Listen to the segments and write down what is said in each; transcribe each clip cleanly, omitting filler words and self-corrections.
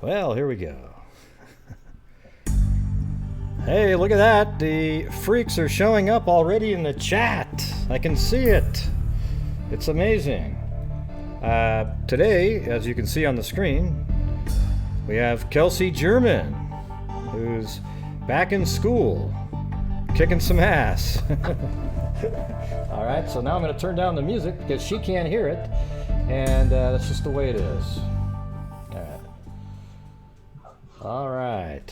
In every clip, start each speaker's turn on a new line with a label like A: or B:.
A: Well, here we go. Hey, look at that. The freaks are showing up already in the chat. I can see it. It's amazing. Today, as you can see on the screen, we have Kelsey German, who's back in school, kicking some ass. All right, so now I'm going to turn down the music because she can't hear it, and that's just the way it is. All right.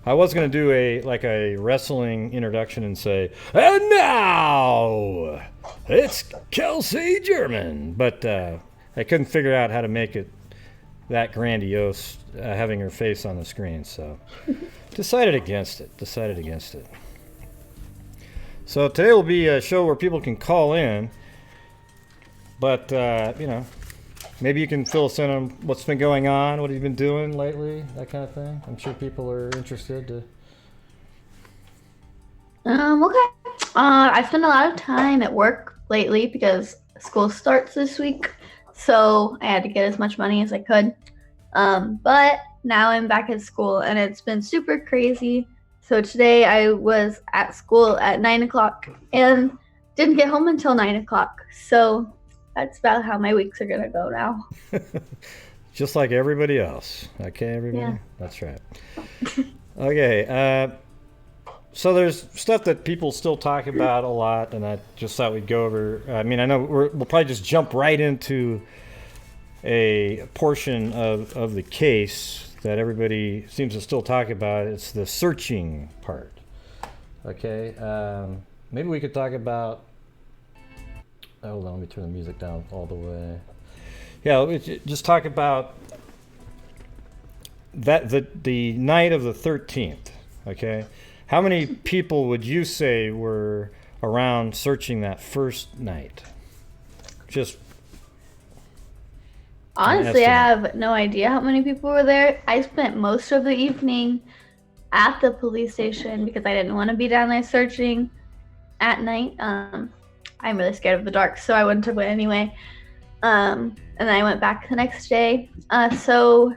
A: I was going to do a wrestling introduction and say, and now it's Kelsey German, but I couldn't figure out how to make it that grandiose, having her face on the screen, so decided against it. So today will be a show where people can call in, but maybe you can fill us in on what's been going on, what have you been doing lately, that kind of thing. I'm sure people are interested to.
B: Okay. I spent a lot of time at work lately because school starts this week, so I had to get as much money as I could. But now I'm back at school, and it's been super crazy. So today I was at school at 9 o'clock and didn't get home until 9 o'clock. So that's about how my weeks are going to go now.
A: Just like everybody else. Okay, everybody?
B: Yeah.
A: That's right. Okay. So there's stuff that people still talk about a lot, and I just thought we'd go over. I mean, I know we'll probably just jump right into a portion of the case that everybody seems to still talk about. It's the searching part. Okay. Maybe we could talk about. Hold on, let me turn the music down all the way. Yeah, just talk about that the night of the 13th. Okay, how many people would you say were around searching that first night? Just
B: honestly, I have no idea how many people were there. I spent most of the evening at the police station because I didn't want to be down there searching at night. I'm really scared of the dark, so I wouldn't have went anyway. And then I went back the next day. So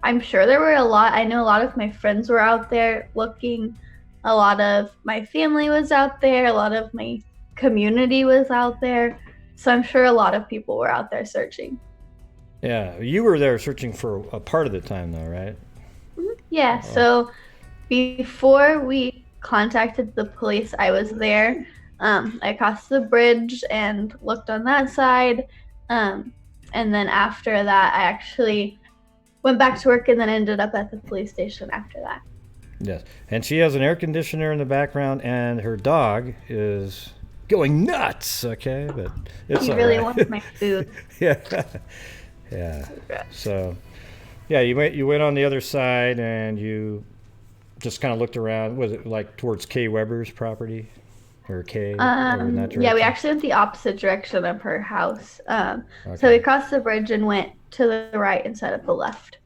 B: I'm sure there were a lot. I know a lot of my friends were out there looking. A lot of my family was out there. A lot of my community was out there. So I'm sure a lot of people were out there searching.
A: Yeah, you were there searching for a part of the time, though, right?
B: Yeah, so before we contacted the police, I was there. I crossed the bridge and looked on that side. And then after that, I actually went back to work and then ended up at the police station after that.
A: Yes. And she has an air conditioner in the background, and her dog is going nuts, okay? But it's
B: he really wants my food.
A: Yeah. Yeah. So, yeah, you went on the other side, and you just kind of looked around. Was it like towards Kay Weber's property? Or Kay?
B: Yeah, we actually went the opposite direction of her house.
A: Okay.
B: So we crossed the bridge and went to the right instead of the left.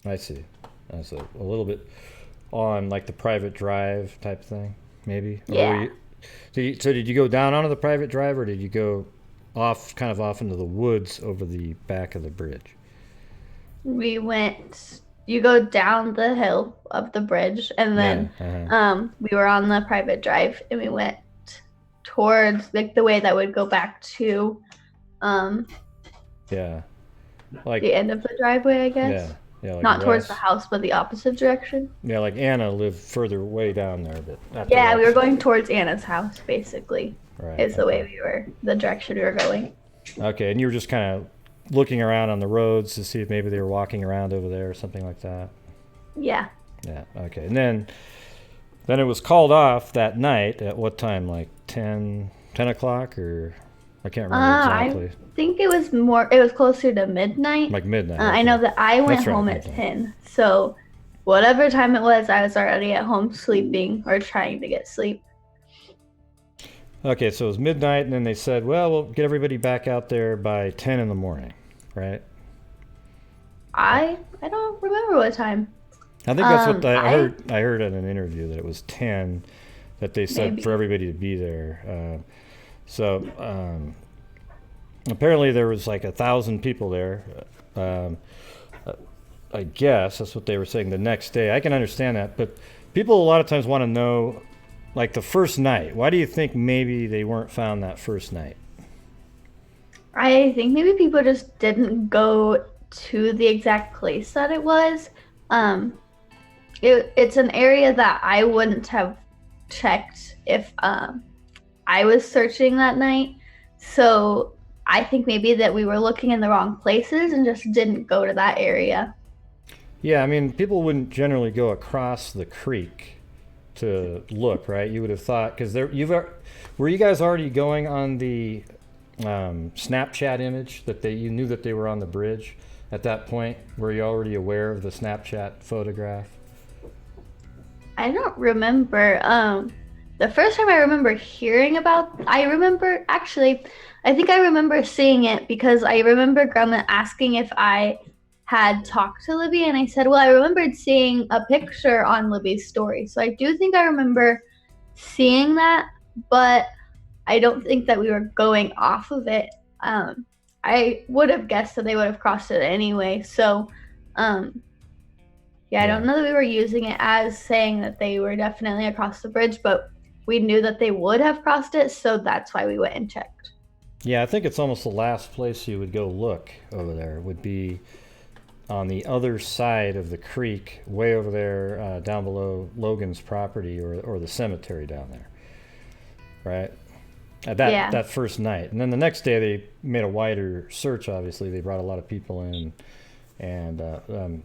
A: I see. That's a little bit on like the private drive type thing, maybe?
B: Yeah.
A: So did you go down onto the private drive, or did you go off into the woods over the back of the bridge?
B: You go down the hill of the bridge, and then we were on the private drive, and we went towards like the way that would go back to
A: like
B: the end of the driveway, I guess.
A: Like
B: not towards the house, but the opposite direction.
A: Yeah, like Anna lived further way down there, but
B: yeah, we were going towards Anna's house, basically.
A: Right.
B: Is the way the direction we were going.
A: Okay, and you were just kind of looking around on the roads to see if maybe they were walking around over there or something like that.
B: Yeah.
A: Yeah. Okay, and then it was called off that night at what time? Like 10 o'clock, or I can't remember exactly.
B: I think it was closer to midnight.
A: Like midnight.
B: I know that I went home at 10. So whatever time it was, I was already at home sleeping or trying to get sleep.
A: Okay, so it was midnight, and then they said, well, we'll get everybody back out there by 10 in the morning, right?
B: I don't remember what time.
A: I think that's what I heard in an interview, that it was 10 that they said for everybody to be there. So apparently there was like 1,000 people there. I guess that's what they were saying the next day. I can understand that, but people a lot of times want to know, like the first night. Why do you think maybe they weren't found that first night?
B: I think maybe people just didn't go to the exact place that it was. Um, it's an area that I wouldn't have checked if I was searching that night. So I think maybe that we were looking in the wrong places and just didn't go to that area.
A: Yeah, I mean, people wouldn't generally go across the creek to look, right? You would have thought because were you guys already going on the Snapchat image that you knew that they were on the bridge at that point? Were you already aware of the Snapchat photograph?
B: I don't remember. The first time I remember hearing about, I remember actually, I think I remember seeing it because I remember Grandma asking if I had talked to Libby, and I said, well, I remembered seeing a picture on Libby's story. So I do think I remember seeing that, but I don't think that we were going off of it. I would have guessed that they would have crossed it anyway. So, yeah, I don't know that we were using it as saying that they were definitely across the bridge, but we knew that they would have crossed it, so that's why we went and checked.
A: Yeah, I think it's almost the last place you would go look over there would be on the other side of the creek, way over there, down below Logan's property or the cemetery down there, right? That first night, and then the next day they made a wider search. Obviously, they brought a lot of people in, and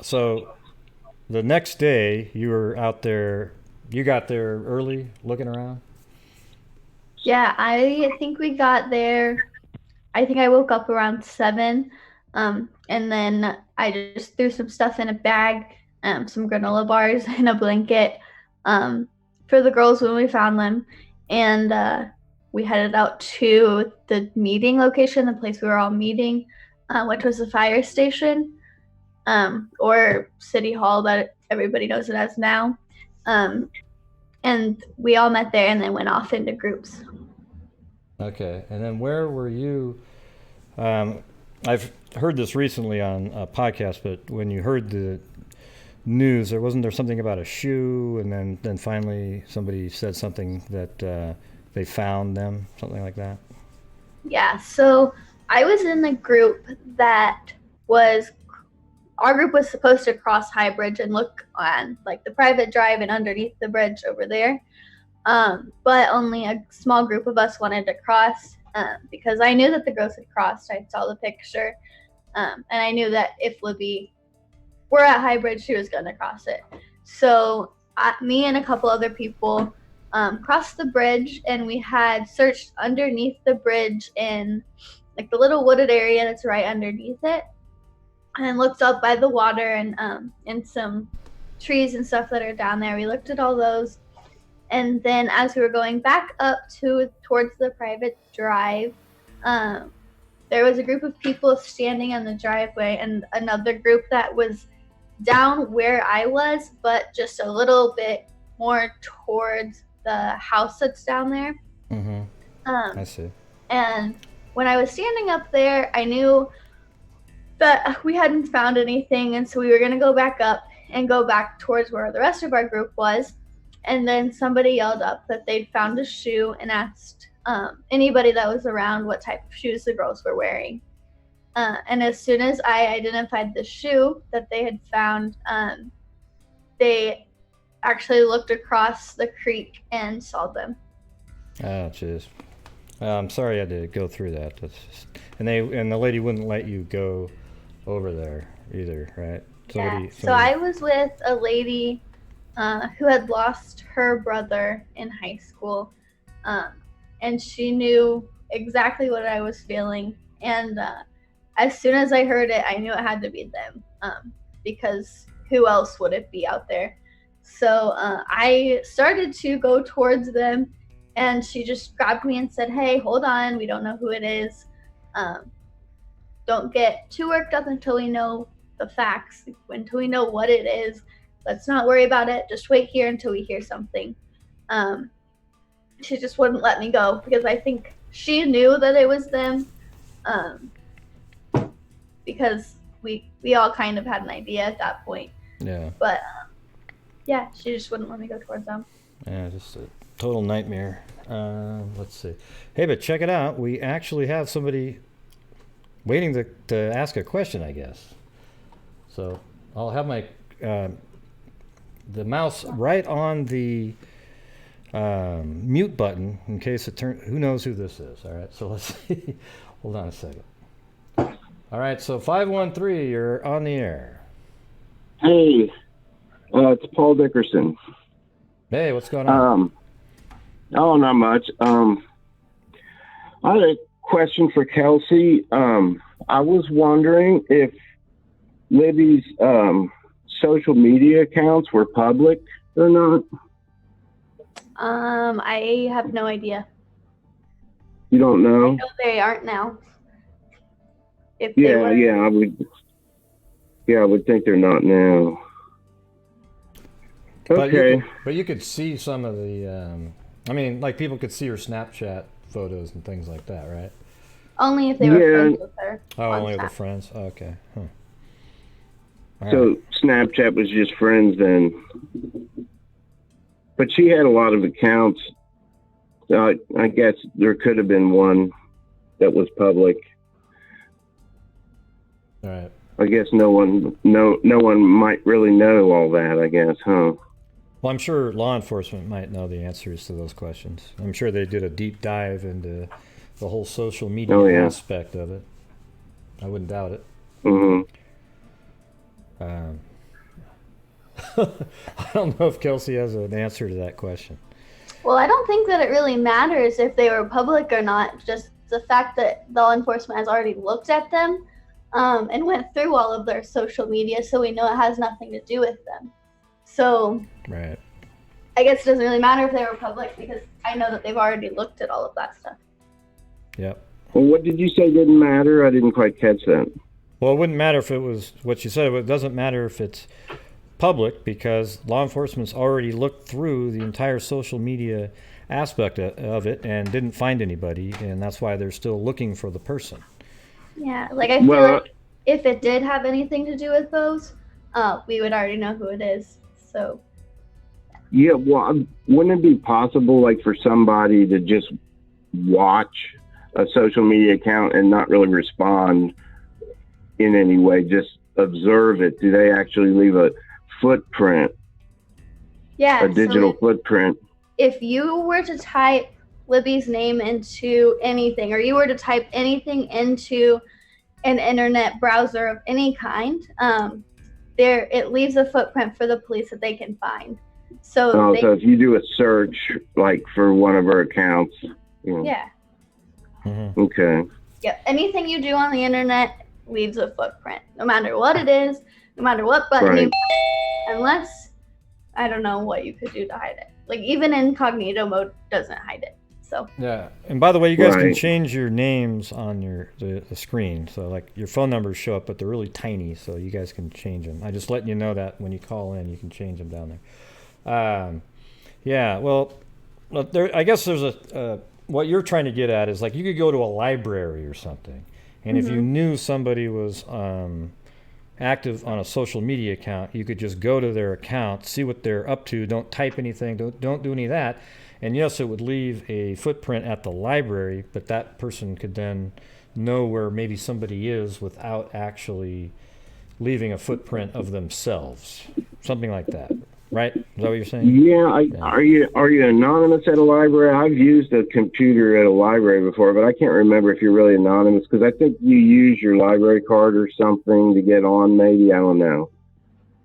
A: so the next day you were out there. You got there early, looking around.
B: Yeah, I think we got there. I think I woke up around 7, and then I just threw some stuff in a bag, some granola bars in a blanket, for the girls when we found them, and we headed out to the meeting location, the place we were all meeting, which was the fire station, or City Hall that everybody knows it as now. And we all met there and then went off into groups.
A: Okay, and then where were you? I've heard this recently on a podcast, but when you heard the news, wasn't there something about a shoe, and then finally somebody said something that they found them, something like that?
B: Yeah, so I was in the group that was, our group was supposed to cross High Bridge and look on like the private drive and underneath the bridge over there. But only a small group of us wanted to cross because I knew that the girls had crossed. I saw the picture. And I knew that if Libby were at High Bridge, she was going to cross it. So me and a couple other people crossed the bridge, and we had searched underneath the bridge in like the little wooded area that's right underneath it, and looked up by the water and some trees and stuff that are down there. We looked at all those. And then as we were going back up towards the private drive, there was a group of people standing on the driveway and another group that was down where I was, but just a little bit more towards the house that's down there.
A: Mm-hmm. I see.
B: And when I was standing up there, I knew that we hadn't found anything, and so we were going to go back up and go back towards where the rest of our group was. And then somebody yelled up that they'd found a shoe and asked anybody that was around what type of shoes the girls were wearing. And as soon as I identified the shoe that they had found, they actually looked across the creek and saw them.
A: Oh, jeez. I'm sorry I had to go through that. And the lady wouldn't let you go over there either, right?
B: Somebody. So I was with a lady who had lost her brother in high school, and she knew exactly what I was feeling. And as soon as I heard it, I knew it had to be them, because who else would it be out there? So I started to go towards them, and she just grabbed me and said, "Hey, hold on, we don't know who it is. Don't get too worked up until we know the facts, until we know what it is. Let's not worry about it. Just wait here until we hear something." She just wouldn't let me go because I think she knew that it was them, because we all kind of had an idea at that point.
A: Yeah.
B: But yeah, she just wouldn't let me go towards them.
A: Yeah, just a total nightmare. Let's see. Hey, but check it out. We actually have somebody waiting to ask a question, I guess. So I'll have my the mouse right on the mute button in case it turns. Who knows who this is? All right, so let's see. Hold on a second. All right, so 513, you're on the air.
C: Hey, it's Paul Dickerson.
A: Hey, what's going on?
C: Oh, not much. I had a question for Kelsey. I was wondering if Libby's social media accounts were public or not.
B: I have no idea.
C: You don't know?
B: I know they aren't now. If
C: Yeah,
B: they were,
C: yeah, I would. Yeah, I would think they're not now. Okay.
A: But you could see some of the. I mean, like people could see her Snapchat photos and things like that, right?
B: only if they were friends with her.
A: Oh,
B: on
A: only with
B: Snap.
A: the friends. Okay. Huh. All
C: So
A: right.
C: Snapchat was just friends then. But she had a lot of accounts. I guess there could have been one that was public.
A: All right.
C: I guess no one might really know all that, I guess, huh?
A: Well, I'm sure law enforcement might know the answers to those questions. I'm sure they did a deep dive into the whole social media aspect of it. I wouldn't doubt it.
C: Mm-hmm.
A: I don't know if Kelsey has an answer to that question.
B: Well, I don't think that it really matters if they were public or not. Just the fact that law enforcement has already looked at them and went through all of their social media, so we know it has nothing to do with them. So
A: Right.
B: I guess it doesn't really matter if they were public because I know that they've already looked at all of that stuff.
A: Yep.
C: Well, what did you say didn't matter? I didn't quite catch that.
A: Well, it wouldn't matter if it was what you said. It doesn't matter if it's public because law enforcement's already looked through the entire social media aspect of it and didn't find anybody, and that's why they're still looking for the person.
B: Yeah, like I feel like if it did have anything to do with those, we would already know who it is. So
C: Yeah, well, wouldn't it be possible, like, for somebody to just watch a social media account and not really respond in any way, just observe it? Do they actually leave a footprint?
B: yeah,
C: A digital footprint?
B: If you were to type Libby's name into anything, or you were to type anything into an internet browser of any kind, it leaves a footprint for the police that they can find. So,
C: So if you do a search, like, for one of her accounts, you know.
B: Yeah.
A: Mm-hmm.
C: Okay.
B: Yeah, anything you do on the internet leaves a footprint, no matter what it is, no matter what button you press, unless I don't know what you could do to hide it. Like even incognito mode doesn't hide it. So
A: Yeah, and by the way, you guys can change your names on the screen. So like your phone numbers show up, but they're really tiny, so you guys can change them. I just letting you know that when you call in, you can change them down there. Yeah, well, I guess there's what you're trying to get at is like you could go to a library or something, and if you knew somebody was active on a social media account, you could just go to their account, see what they're up to, don't type anything, don't do any of that. And yes, it would leave a footprint at the library, but that person could then know where maybe somebody is without actually leaving a footprint of themselves. Something like that. Right? Is that what you're saying?
C: Yeah. Are you anonymous at a library? I've used a computer at a library before, but I can't remember if you're really anonymous because I think you use your library card or something to get on. Maybe, I don't know.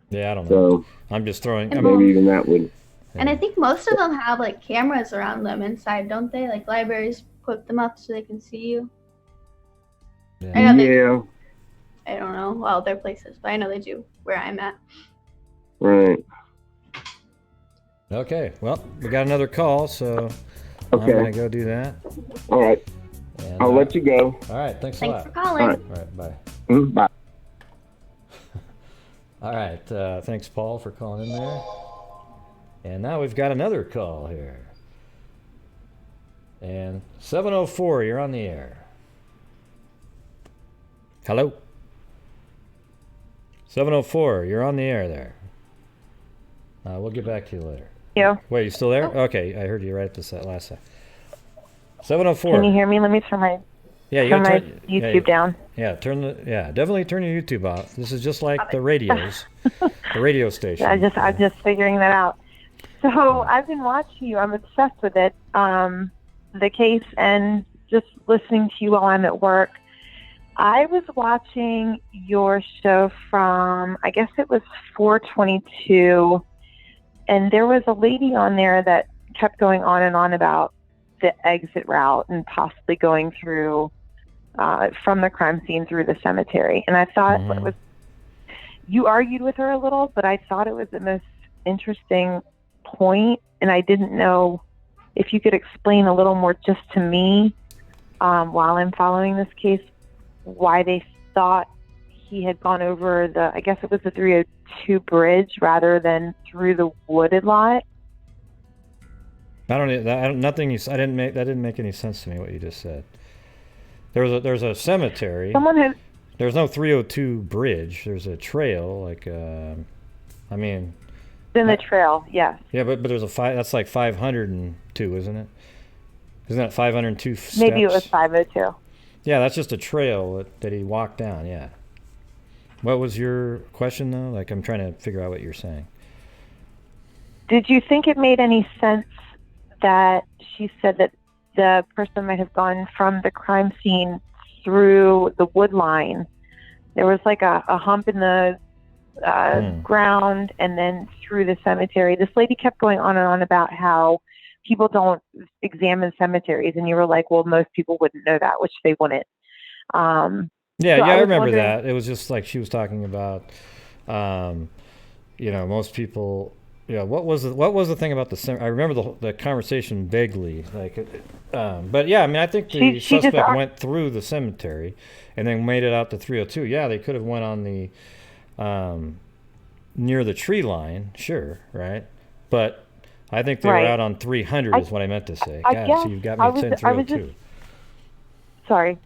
A: Yeah, I don't know.
C: So
A: I'm just throwing.
C: maybe even that would.
B: And I think most of them have like cameras around them inside, don't they? Like libraries put them up so they can see you.
A: Yeah.
B: I know they
C: Yeah.
B: I don't know all their places, but I know they do where I'm at.
C: Right.
A: Okay. Well, we got another call, so
C: Okay.
A: I'm gonna go do that.
C: All right.
A: And,
C: I'll let you go.
A: All right. Thanks a
B: Thanks
A: lot.
B: for calling.
C: All right.
A: All right. Bye.
C: Bye.
A: All right. Thanks, Paul, for calling in there. And now we've got another call here. And 704, you're on the air. Hello. 704, you're on the air there. We'll get back to you later.
D: You.
A: Wait, you still there? Okay, I heard you right at the last time. 704.
D: Can you hear me? Let me turn my YouTube down.
A: Yeah, definitely turn your YouTube off. This is just like the radios, the radio station.
D: I'm just figuring that out. So I've been watching you. I'm obsessed with it. The case and just listening to you while I'm at work. I was watching your show from, I guess it was 422, and there was a lady on there that kept going on and on about the exit route and possibly going through from the crime scene through the cemetery. And I thought it was, you argued with her a little, but I thought it was the most interesting point, and I didn't know if you could explain a little more just to me while I'm following this case, why they thought he had gone over the, I guess it was the 302 bridge rather than through the wooded lot.
A: That didn't make any sense to me what you just said. There's a cemetery. There's no 302 bridge. There's a trail, in
D: the trail, yes.
A: Yeah, but there's that's like 502, isn't it? Isn't that 502 steps?
D: Maybe it was 502.
A: Yeah, that's just a trail that he walked down, yeah. What was your question, though? Like, I'm trying to figure out what you're saying.
D: Did you think it made any sense that she said that the person might have gone from the crime scene through the wood line? There was like a hump in the ground and then through the cemetery. This lady kept going on and on about how people don't examine cemeteries, and you were like, well, most people wouldn't know that, which they wouldn't.
A: I remember that. It was just like she was talking about, most people. Yeah, what was the thing about the cemetery? I remember the conversation vaguely, but yeah, I mean, I think the suspect went through the cemetery and then made it out to 302. Yeah, they could have went on the near the tree line, sure, right? But I think they were out on 300 is what I meant to say. So you've got me saying 302.
D: Sorry.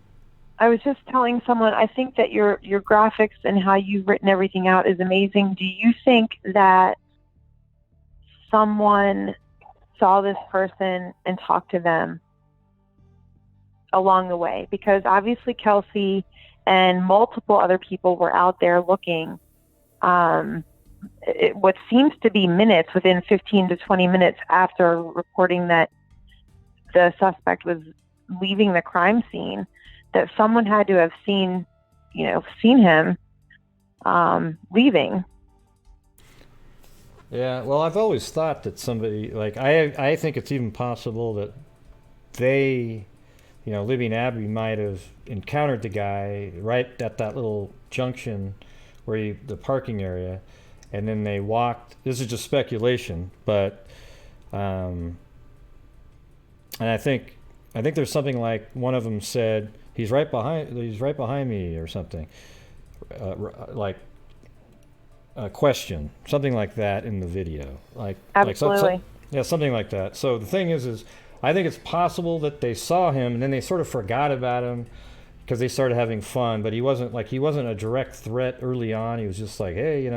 D: I was just telling someone, I think that your graphics and how you've written everything out is amazing. Do you think that someone saw this person and talked to them along the way? Because obviously Kelsey and multiple other people were out there looking. What seems to be minutes, within 15 to 20 minutes after reporting that the suspect was leaving the crime scene, that someone had to have seen him leaving.
A: Yeah, well, I've always thought that somebody, like, I think it's even possible that they, Libby and Abby might have encountered the guy right at that little junction where the parking area, and then they walked. This is just speculation, but and I think there's something like one of them said he's right behind me or something, like a question, something like that in the video,
D: absolutely.
A: Something like that. So the thing is I think it's possible that they saw him and then they sort of forgot about him because they started having fun, but he wasn't a direct threat early on. He was just like, hey,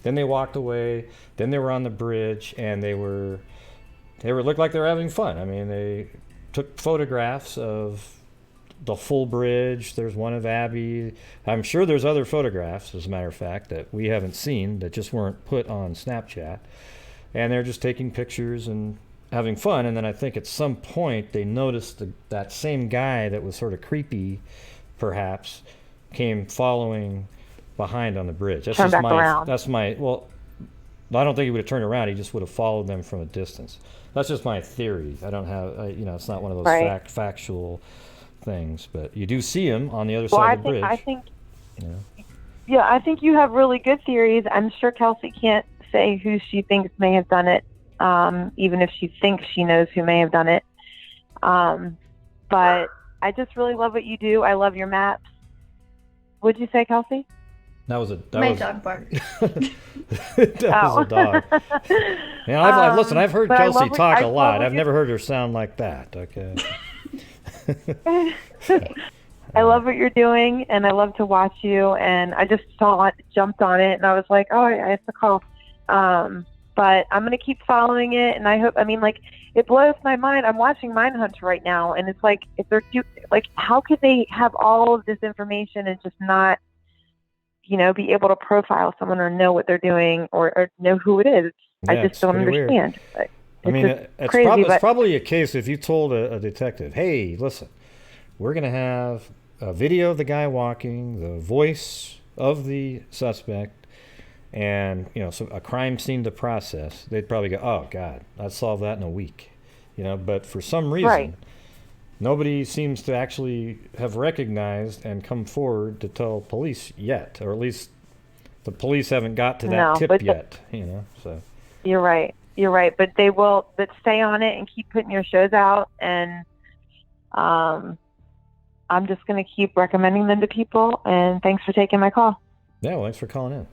A: then they walked away, then they were on the bridge, and they looked like they were having fun. I mean, they took photographs of the full bridge. There's one of Abby. I'm sure there's other photographs, as a matter of fact, that we haven't seen that just weren't put on Snapchat. And they're just taking pictures and having fun. And then I think at some point they noticed that same guy that was sort of creepy, perhaps, came following behind on the bridge. That's
D: Turn
A: just
D: back around.
A: Well, I don't think he would have turned around. He just would have followed them from a distance. That's just my theory. I don't have, it's not one of those factual things, but you do see him on the other side of the bridge.
D: I think you have really good theories. I'm sure Kelsey can't say who she thinks may have done it, even if she thinks she knows who may have done it. But I just really love what you do. I love your maps. What'd you say, Kelsey?
B: My dog barked.
A: That was a dog. Listen, I've heard Kelsey talk a lot. I've never heard her sound like that. Okay.
D: I love what you're doing, and I love to watch you. And I just jumped on it, and I was like, oh, I have to call. But I'm gonna keep following it, and I hope. I mean, like, it blows my mind. I'm watching Mindhunter right now, and it's like, if they're how could they have all of this information and just not, be able to profile someone or know what they're doing or know who it is?
A: Yeah,
D: I just don't understand.
A: I mean, it's probably a case if you told a detective, hey, listen, we're going to have a video of the guy walking, the voice of the suspect, and, a crime scene to process. They'd probably go, oh, God, I'd solve that in a week. But for some reason, nobody seems to actually have recognized and come forward to tell police yet, or at least the police haven't got to that tip yet, so.
D: You're right. But they will, stay on it and keep putting your shows out. And I'm just going to keep recommending them to people. And thanks for taking my call.
A: Yeah, well, thanks for calling in.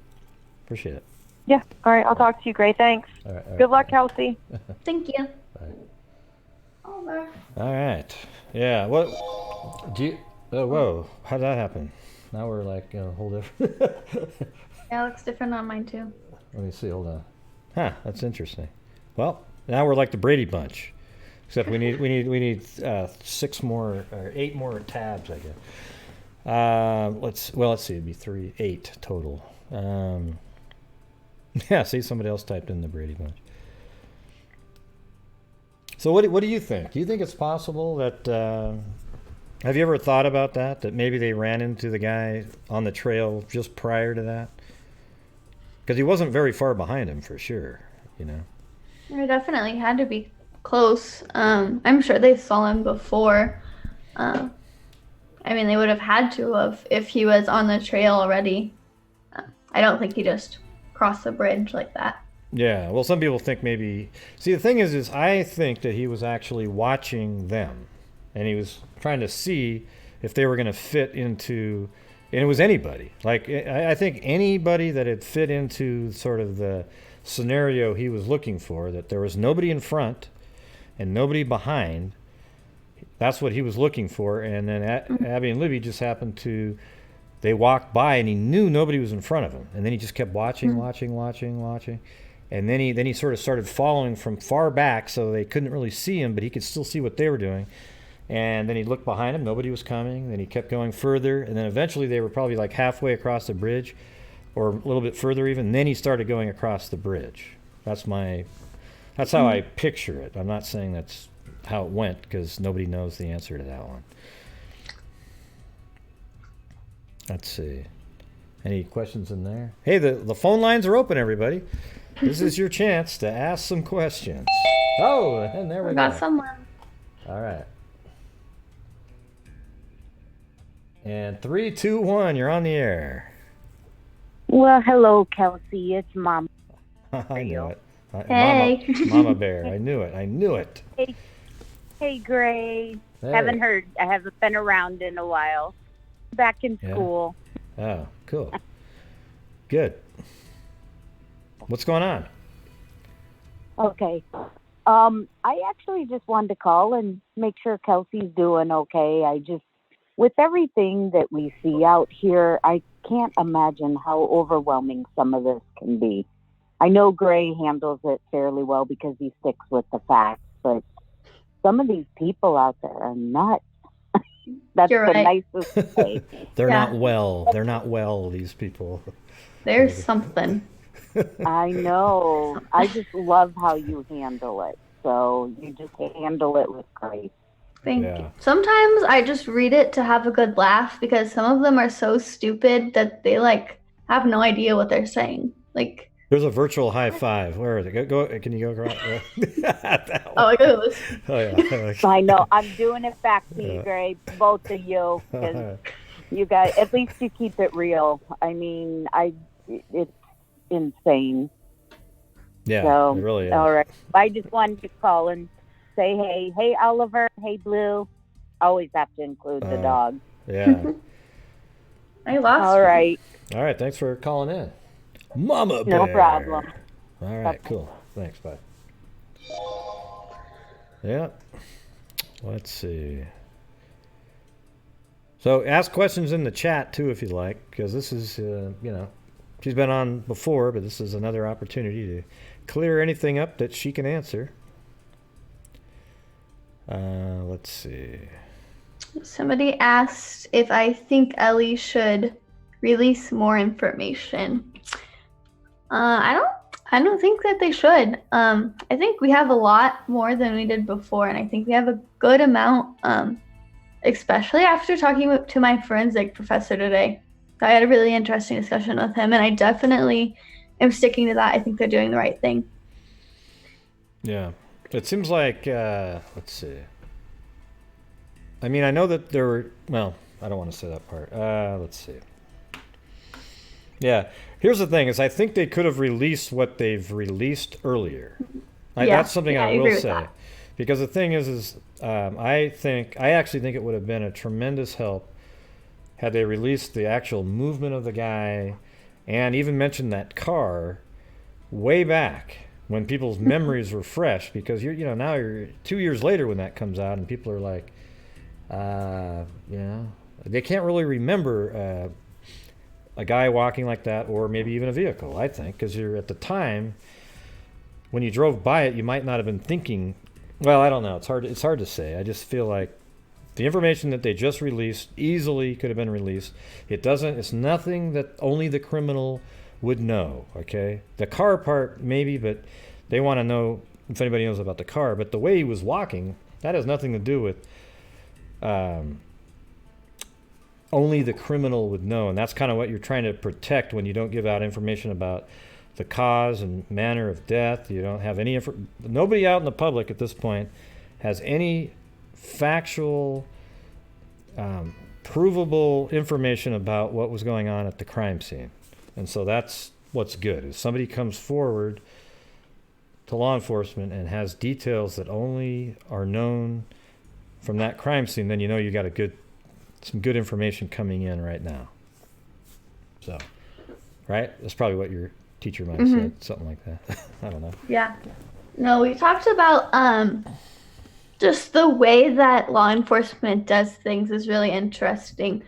A: Appreciate it.
D: Yeah. All right. I'll talk to you. Great. Thanks.
A: All right.
D: Good luck, Kelsey.
B: Thank you.
A: Bye.
B: Over.
A: All right. Yeah. What do you? Oh, whoa! How did that happen? Now we're like a whole different.
B: Yeah, it looks different on mine too.
A: Let me see. Hold on. Huh. That's interesting. Well, now we're like the Brady Bunch, except we need 6 more or 8 more tabs, I guess. Let's see. It'd be 8 total. Yeah. See, somebody else typed in the Brady Bunch. So what do you think? Do you think it's possible that have you ever thought about that? That maybe they ran into the guy on the trail just prior to that? Because he wasn't very far behind him for sure, It
B: definitely had to be close. I'm sure they saw him before. I mean, they would have had to have if he was on the trail already. I don't think he just crossed the bridge like that.
A: Yeah, well, some people think maybe... See, the thing is I think that he was actually watching them, and he was trying to see if they were going to fit into... And it was anybody. Like, I think anybody that had fit into sort of the scenario he was looking for, that there was nobody in front and nobody behind, that's what he was looking for. And then Abby and Libby just happened to... They walked by, and he knew nobody was in front of him. And then he just kept watching. And then he sort of started following from far back, so they couldn't really see him, but he could still see what they were doing. And then he looked behind him, nobody was coming. Then he kept going further, and then eventually they were probably like halfway across the bridge, or a little bit further even. And then he started going across the bridge. That's how I picture it. I'm not saying that's how it went, because nobody knows the answer to that one. Let's see. Any questions in there? Hey, the phone lines are open, everybody. This is your chance to ask some questions. Oh, and there we go.
B: Got someone.
A: All right. And 3, 2, 1, you're on the air.
E: Well, hello, Kelsey. It's Mom.
A: I knew it.
B: Hey.
A: Mama Bear. I knew it.
E: Hey, Gray.
A: Hey.
E: I haven't been around in a while. Back in school.
A: Oh, cool. Good. What's going on?
E: Okay. I actually just wanted to call and make sure Kelsey's doing okay. With everything that we see out here, I can't imagine how overwhelming some of this can be. I know Gray handles it fairly well because he sticks with the facts, but some of these people out there are nuts. That's
B: You're
E: the
B: right.
E: nicest way.
A: They're not well. They're not well, these people.
B: There's something.
E: I know. I just love how you handle it. So you just handle it with grace.
B: Thank you. Sometimes I just read it to have a good laugh because some of them are so stupid that they have no idea what they're saying.
A: There's a virtual high five. Where is it? Go. Can you go across?
B: Oh, it goes.
A: Oh yeah.
E: I know. I'm doing it back to you, Gray. Both of you, because you guys. At least you keep it real. I mean, it's insane.
A: Yeah.
E: So,
A: it really is.
E: All right. I just wanted to call and say, hey, Oliver, hey, Blue. Always have to include the dog.
A: Yeah.
B: I lost.
E: All right.
A: All right. Thanks for calling in, Mama Bear.
E: No problem.
A: All right. Cool. Thanks. Bye. Yeah. Let's see. So ask questions in the chat too if you'd like, because this is, she's been on before, but this is another opportunity to clear anything up that she can answer. Let's see.
B: Somebody asked if I think Ellie should release more information. I don't think that they should. I think we have a lot more than we did before, and I think we have a good amount, especially after talking to my forensic professor today. I had a really interesting discussion with him, and I definitely am sticking to that. I think they're doing the right thing.
A: Yeah. It seems like, let's see. I mean, I know that there were, well, I don't want to say that part. Let's see. Yeah. Here's the thing is I think they could have released what they've released earlier. That's something I will say. That. Because the thing is I actually think it would have been a tremendous help had they released the actual movement of the guy and even mentioned that car way back when people's memories were fresh, because now you're 2 years later when that comes out and people are like, they can't really remember a guy walking like that, or maybe even a vehicle, I think, because you're at the time when you drove by it, you might not have been thinking, well, I don't know. It's hard to say. I just feel like the information that they just released easily could have been released. It's nothing that only the criminal would know, okay? The car part, maybe, but they want to know if anybody knows about the car. But the way he was walking, that has nothing to do with only the criminal would know. And that's kind of what you're trying to protect when you don't give out information about the cause and manner of death. You don't have any nobody out in the public at this point has any factual, provable information about what was going on at the crime scene. And so that's what's good. If somebody comes forward to law enforcement and has details that only are known from that crime scene, then you got some good information coming in right now. So, right? That's probably what your teacher might have said, something like that. I don't know.
B: Yeah. No, we talked about just the way that law enforcement does things is really interesting.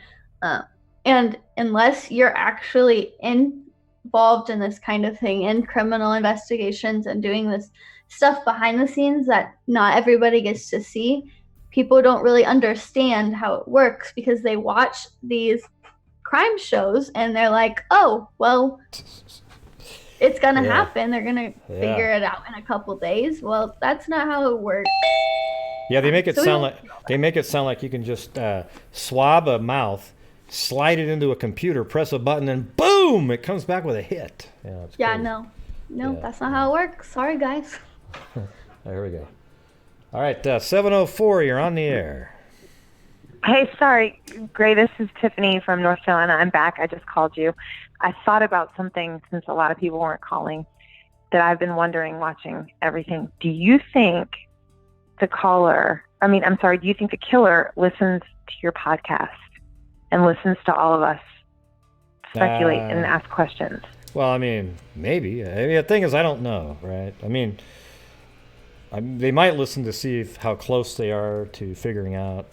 B: And unless you're actually involved in this kind of thing, in criminal investigations and doing this stuff behind the scenes that not everybody gets to see, people don't really understand how it works, because they watch these crime shows and they're like, oh, well, it's going to happen. They're going to figure it out in a couple days. Well, that's not how it works.
A: Yeah, they make it sound like you can just swab a mouth, slide it into a computer, press a button, and boom, it comes back with a hit.
B: No, that's not how it works. Sorry, guys.
A: There we go. All right, 704, you're on the air.
D: Hey, sorry, Gray, this is Tiffany from North Carolina. I'm back. I just called you. I thought about something, since a lot of people weren't calling, that I've been wondering watching everything. Do you think the killer listens to your podcast and listens to all of us speculate and ask questions? Well,
A: I mean, maybe. The thing is, I don't know, right? I mean, they might listen to see how close they are to figuring out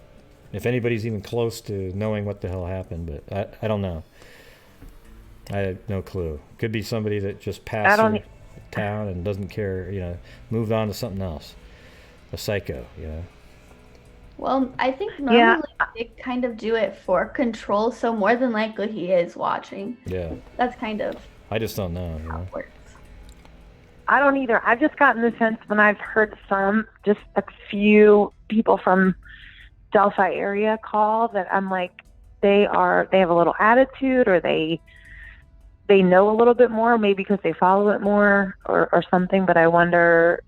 A: if anybody's even close to knowing what the hell happened, but I don't know. I have no clue. Could be somebody that just passed through town and doesn't care, moved on to something else. A psycho,
B: Well, I think normally they kind of do it for control, so more than likely he is watching.
A: Yeah.
B: That's kind of
A: I just don't know,
B: how it works.
D: I don't either. I've just gotten the sense when I've heard just a few people from Delphi area call, that I'm like, they have a little attitude, or they know a little bit more, maybe because they follow it more or something. But I wonder,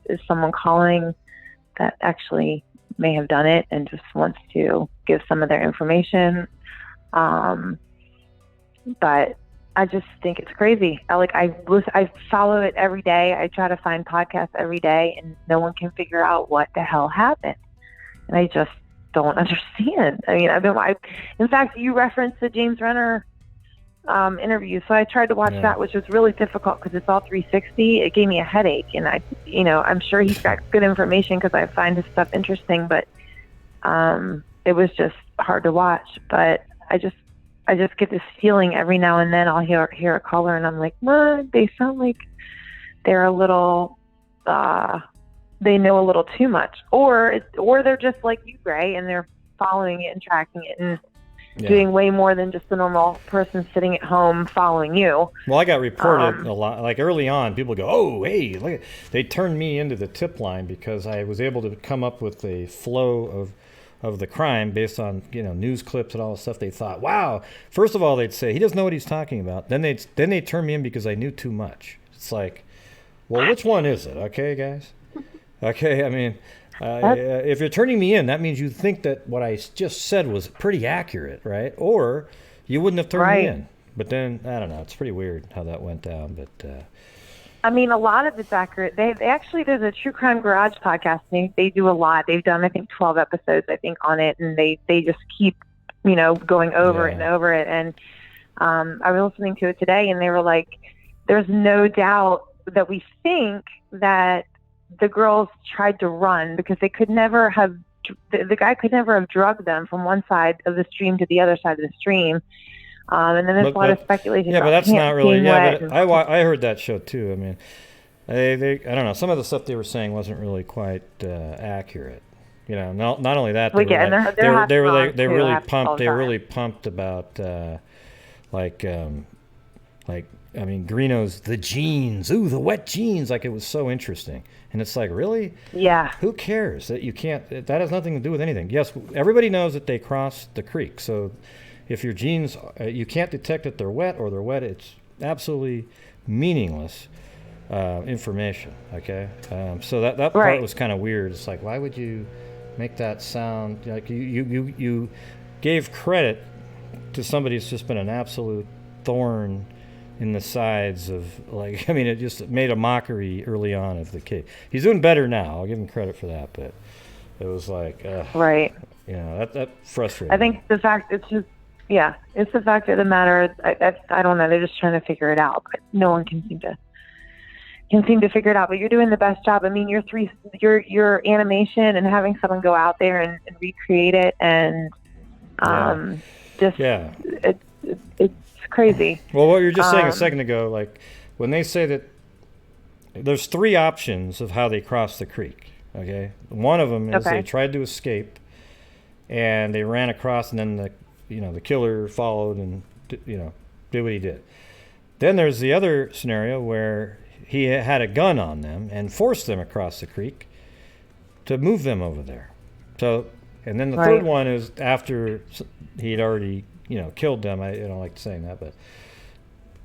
D: is someone calling that actually may have done it and just wants to give some of their information? But I just think it's crazy. I follow it every day. I try to find podcasts every day, and no one can figure out what the hell happened. And I just don't understand. I mean, in fact, you referenced the James Renner interview, so I tried to watch that, which was really difficult because it's all 360. It gave me a headache, and I'm sure he's got good information because I find his stuff interesting, but it was just hard to watch. But I just get this feeling every now and then I'll hear a caller and I'm like, they sound like they're a little, they know a little too much, or they're just like you, Gray, and they're following it and tracking it and doing way more than just the normal person sitting at home following you.
A: Well, I got reported a lot. Like early on, people go, "Oh, hey, look!" They turned me into the tip line because I was able to come up with a flow of the crime based on news clips and all the stuff. They thought, "Wow!" First of all, they'd say he doesn't know what he's talking about. Then they turn me in because I knew too much. It's like, well, which one is it? Okay, guys. Okay, I mean. If you're turning me in, that means you think that what I just said was pretty accurate, right? Or you wouldn't have turned me in. But then, I don't know, it's pretty weird how that went down. But
D: I mean, a lot of it's accurate. They actually, there's a True Crime Garage podcast. They do a lot. They've done, I think, 12 episodes, on it. And they just keep, going over it and over it. And I was listening to it today, and they were like, there's no doubt that we think that the girls tried to run because they could never have, the guy could never have drugged them from one side of the stream to the other side of the stream. And then there's a lot of speculation.
A: Yeah, but that's not really, but I heard that show too. I mean, they I don't know, some of the stuff they were saying wasn't really quite accurate. Not only that, they were really pumped about Greeno's the jeans, the wet jeans, like it was so interesting. And it's like, really?
D: Yeah.
A: Who cares that you can't? That has nothing to do with anything. Yes, everybody knows that they crossed the creek. So if your jeans, you can't detect that they're wet or they're wet. It's absolutely meaningless information. Okay. So that part was kind of weird. It's like, why would you make that sound like you gave credit to somebody who's just been an absolute thorn in the sides of, it just made a mockery early on of the kid. He's doing better now. I'll give him credit for that, but it was like, that frustrated me.
D: I think the fact it's the fact of the matter. I don't know. They're just trying to figure it out, but no one can seem to figure it out. But you're doing the best job. I mean, your animation and having someone go out there and recreate it and it's crazy.
A: Well, what you were just saying a second ago, like when they say that there's three options of how they crossed the creek. Okay, one of them is they tried to escape, and they ran across, and then the killer followed and did what he did. Then there's the other scenario where he had a gun on them and forced them across the creek to move them over there. So, and then the third one is after he'd already killed them. I don't like saying that, but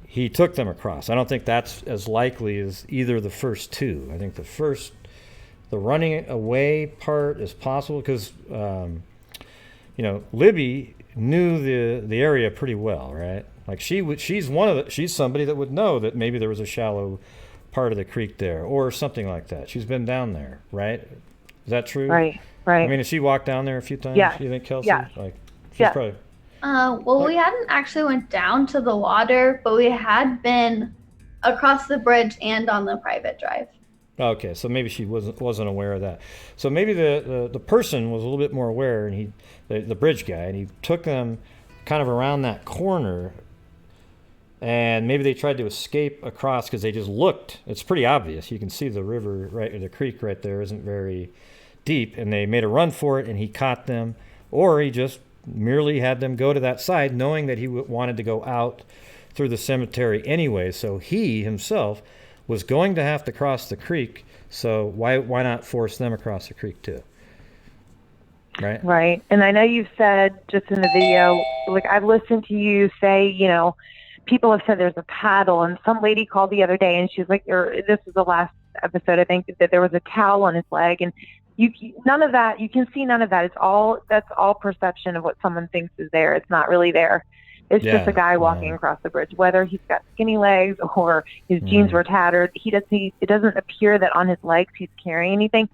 A: he took them across. I don't think that's as likely as either the first two. I think the running away part is possible because, Libby knew the area pretty well, right? Like she's somebody that would know that maybe there was a shallow part of the creek there or something like that. She's been down there, right? Is that true?
D: Right.
A: I mean, has she walked down there a few times?
D: Yeah.
A: You think, Kelsey?
D: Yeah.
A: She's probably.
B: Well, we hadn't actually went down to the water, but we had been across the bridge and on the private drive.
A: Okay, so maybe she wasn't aware of that. So maybe the person was a little bit more aware, and the bridge guy, and he took them kind of around that corner, and maybe they tried to escape across because they just looked. It's pretty obvious. You can see the river right, or the creek right there isn't very deep, and they made a run for it, and he caught them, or he just merely had them go to that side, knowing that he wanted to go out through the cemetery anyway. So he himself was going to have to cross the creek. So why not force them across the creek too? Right.
D: Right. And I know you've said just in the video, like I've listened to you say, people have said there's a paddle, and some lady called the other day and she's like, this is the last episode, I think, that there was a towel on his leg, and none of that, you can see none of that. That's all perception of what someone thinks is there. It's not really there. It's just a guy walking across the bridge, whether he's got skinny legs or his jeans were tattered. It doesn't appear that on his legs he's carrying anything,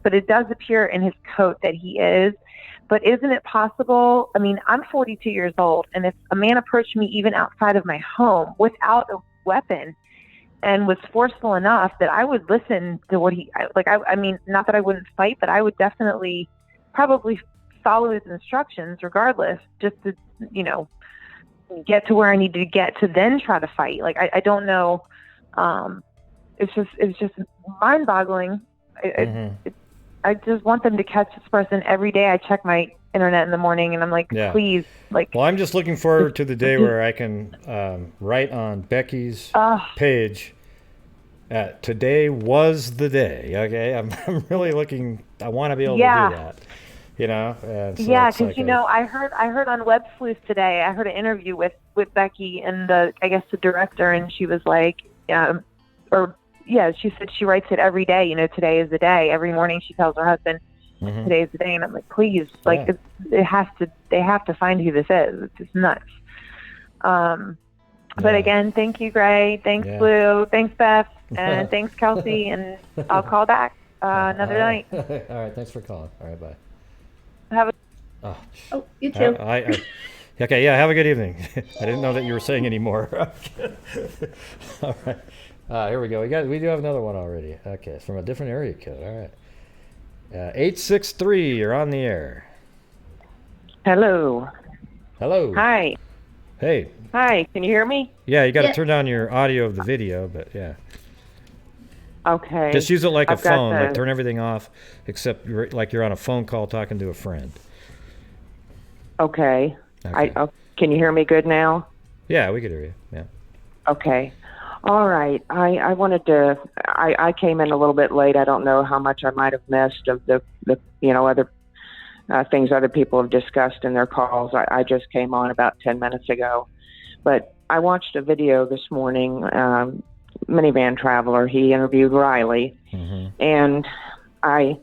D: but it does appear in his coat that he is. But isn't it possible? I mean, I'm 42 years old, and if a man approached me even outside of my home without a weapon and was forceful enough that I would listen to what I mean, not that I wouldn't fight, but I would definitely probably follow his instructions regardless, just to, you know, get to where I need to get to then try to fight. Like, I don't know. It's just mind boggling. I just want them to catch this person every day. I check my internet in the morning and I'm like, please, like.
A: Well, I'm just looking forward to the day where I can write on Becky's page. Today was the day. Okay, I'm really looking. I want to be able to do that. You know. So
D: because like you know, I heard on Web Sleuth today. I heard an interview with Becky and the director, and she was like, she said she writes it every day. You know, today is the day. Every morning she tells her husband, today is the day, and I'm like, please, like they have to find who this is. It's just nuts. But again, thank you, Gray. Thanks, Blue. Thanks, Beth. And thanks, Kelsey. And I'll call back another night.
A: All right. Thanks for calling. All right. Bye.
B: Have a. Oh, you too.
A: Okay. Yeah. Have a good evening. I didn't know that you were saying any more. All right. Here we go. We do have another one already. Okay. It's from a different area code. All right. 863. You're on the air.
F: Hello. Hi.
A: Hey.
F: Hi, can you hear me?
A: Yeah, you got to turn down your audio of the video, but yeah.
F: Okay.
A: Just use it like a phone, like turn everything off, except like you're on a phone call talking to a friend.
F: Okay. Can you hear me good now?
A: Yeah, we could hear you. Yeah.
F: Okay. All right. I wanted to. I came in a little bit late. I don't know how much I might have missed of the other things other people have discussed in their calls. I just came on about 10 minutes ago. But I watched a video this morning, Minivan Traveler. He interviewed Riley. And I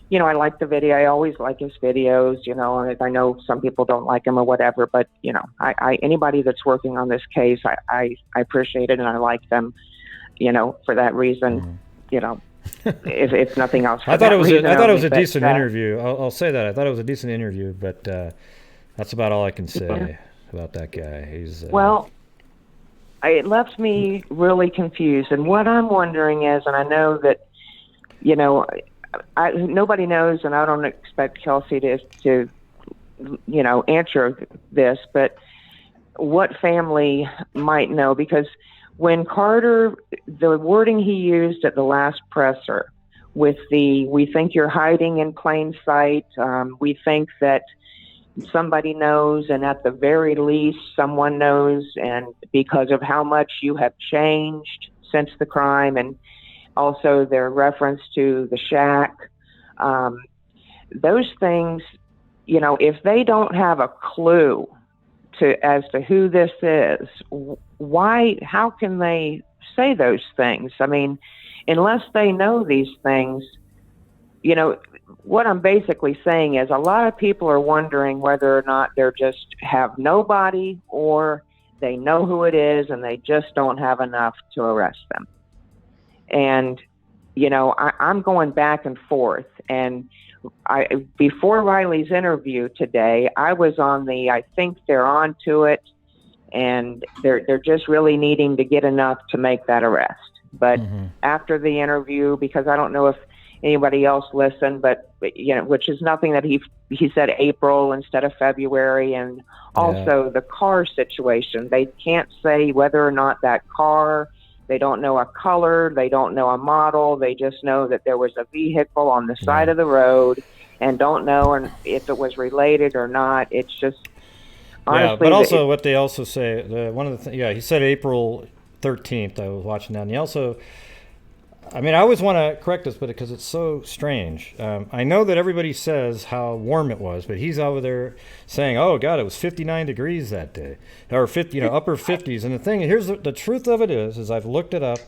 F: like the video. I always like his videos, and I know some people don't like him or whatever, but, anybody that's working on this case, I appreciate it and I like them, for that reason, if nothing else.
A: I thought it was a decent interview. I'll say that. I thought it was a decent interview, but that's about all I can say about that guy. He's
F: it left me really confused. And what I'm wondering is, and I know that, nobody knows, and I don't expect Kelsey to answer this, but what family might know, because when Carter, the wording he used at the last presser with we think you're hiding in plain sight, we think that somebody knows, and at the very least someone knows, and because of how much you have changed since the crime, and also their reference to the shack, those things, if they don't have a clue as to who this is, how can they say those things? I mean, unless they know these things, what I'm basically saying is a lot of people are wondering whether or not they're just have nobody, or they know who it is and they just don't have enough to arrest them. And, I'm going back and forth. And before Riley's interview today, I was on I think they're on to it, and they're just really needing to get enough to make that arrest. But after the interview, because I don't know if anybody else listened, but which is nothing that he said April instead of February, and also the car situation. They can't say whether or not that car. They don't know a color. They don't know a model. They just know that there was a vehicle on the side of the road, and don't know if it was related or not. It's just honestly.
A: But also what they also say. He said April 13th. I was watching that, and he also. I always want to correct this, but because it's so strange. I know that everybody says how warm it was, but he's over there saying, "Oh God, it was 59 degrees that day, or 50, upper 50s." And the thing, here's the truth of it is I've looked it up.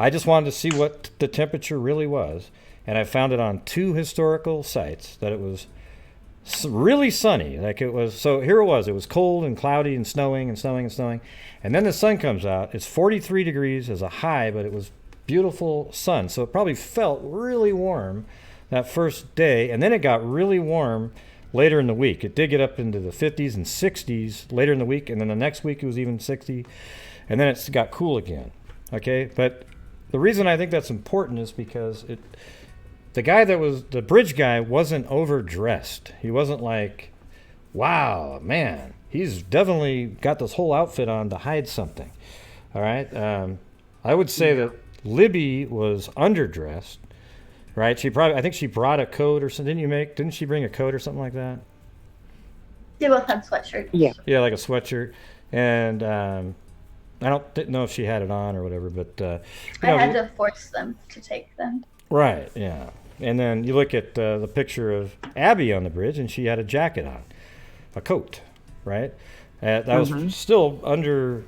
A: I just wanted to see what the temperature really was, and I found it on 2 historical sites that it was really sunny. Like it was. So here it was. It was cold and cloudy and snowing and snowing and snowing, and then the sun comes out. It's 43 degrees as a high, but it was beautiful sun, so it probably felt really warm that first day, and then it got really warm later in the week. It did get up into the 50s and 60s later in the week, and then the next week it was even 60, and then it got cool again. Okay, but the reason I think that's important is because the guy that was the bridge guy wasn't overdressed. He wasn't like, wow, man, he's definitely got this whole outfit on to hide something. All right. I would say that Libby was underdressed, right? I think she brought a coat or something. Didn't she bring a coat or something like that?
B: They both had sweatshirts.
F: Yeah.
A: Yeah, like a sweatshirt. And I didn't know if she had it on or whatever, but
B: I had to force them to take them.
A: Right, yeah. And then you look at the picture of Abby on the bridge, and she had a jacket on, a coat, right? That was still under,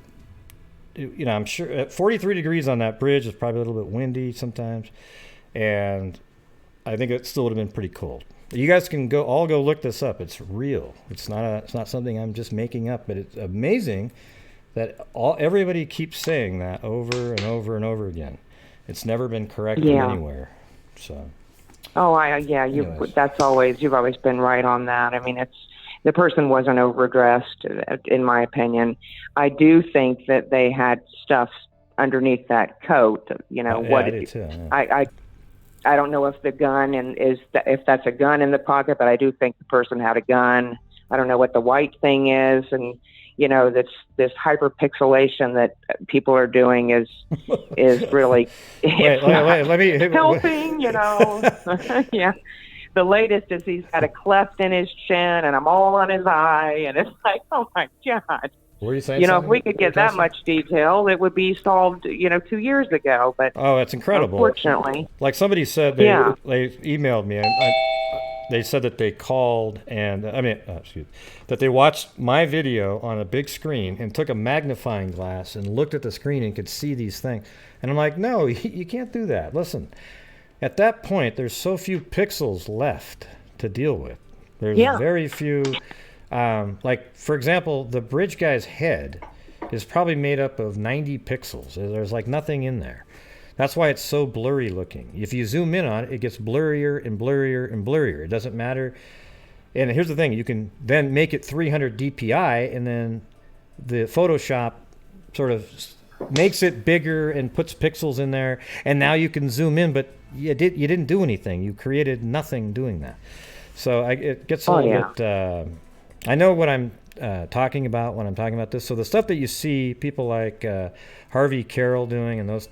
A: I'm sure, at 43 degrees on that bridge. It's probably a little bit windy sometimes. And I think it still would have been pretty cold. You guys can all go look this up. It's real. It's not something I'm just making up, but it's amazing that everybody keeps saying that over and over and over again. It's never been corrected anywhere. So.
F: Oh, you've always been right on that. I mean, the person wasn't overdressed, in my opinion. I do think that they had stuff underneath that coat.
A: I do too. Yeah.
F: I don't know if the gun if that's a gun in the pocket, but I do think the person had a gun. I don't know what the white thing is, and this hyperpixelation that people are doing is really
A: let me
F: helping. Yeah. The latest is he's got a cleft in his chin and I'm all on his eye, and it's like, oh my God.
A: What were you saying?
F: If we could get that much detail, it would be solved, 2 years ago. But
A: that's incredible.
F: Unfortunately,
A: like somebody said, they emailed me, and they said that they called and that they watched my video on a big screen and took a magnifying glass and looked at the screen and could see these things. And I'm like, no, you can't do that. Listen, at that point, there's so few pixels left to deal with. There's very few. Like, for example, the bridge guy's head is probably made up of 90 pixels. There's like nothing in there. That's why it's so blurry looking. If you zoom in on it, it gets blurrier and blurrier and blurrier. It doesn't matter. And here's the thing. You can then make it 300 DPI, and then the Photoshop sort of makes it bigger and puts pixels in there. And now you can zoom in, but you didn't do anything. You created nothing doing that. So it gets a little bit... I know what I'm talking about when I'm talking about this. So the stuff that you see people like Harvey Carroll doing and those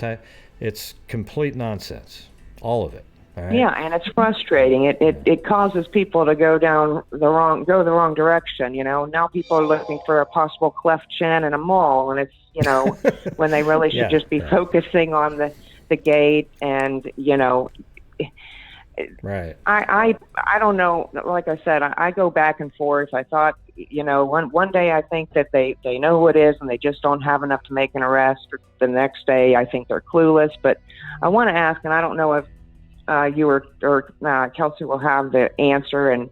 A: it's complete nonsense, all of it. All right?
F: Yeah, and it's frustrating. It causes people to go the wrong direction. Now people are looking for a possible cleft chin and a mole, and it's when they really should just be focusing on the gate and
A: Right.
F: I don't know. Like I said, I go back and forth. I thought, one day I think that they know who it is and they just don't have enough to make an arrest. Or the next day I think they're clueless. But I want to ask, and I don't know if you or Kelsey will have the answer. And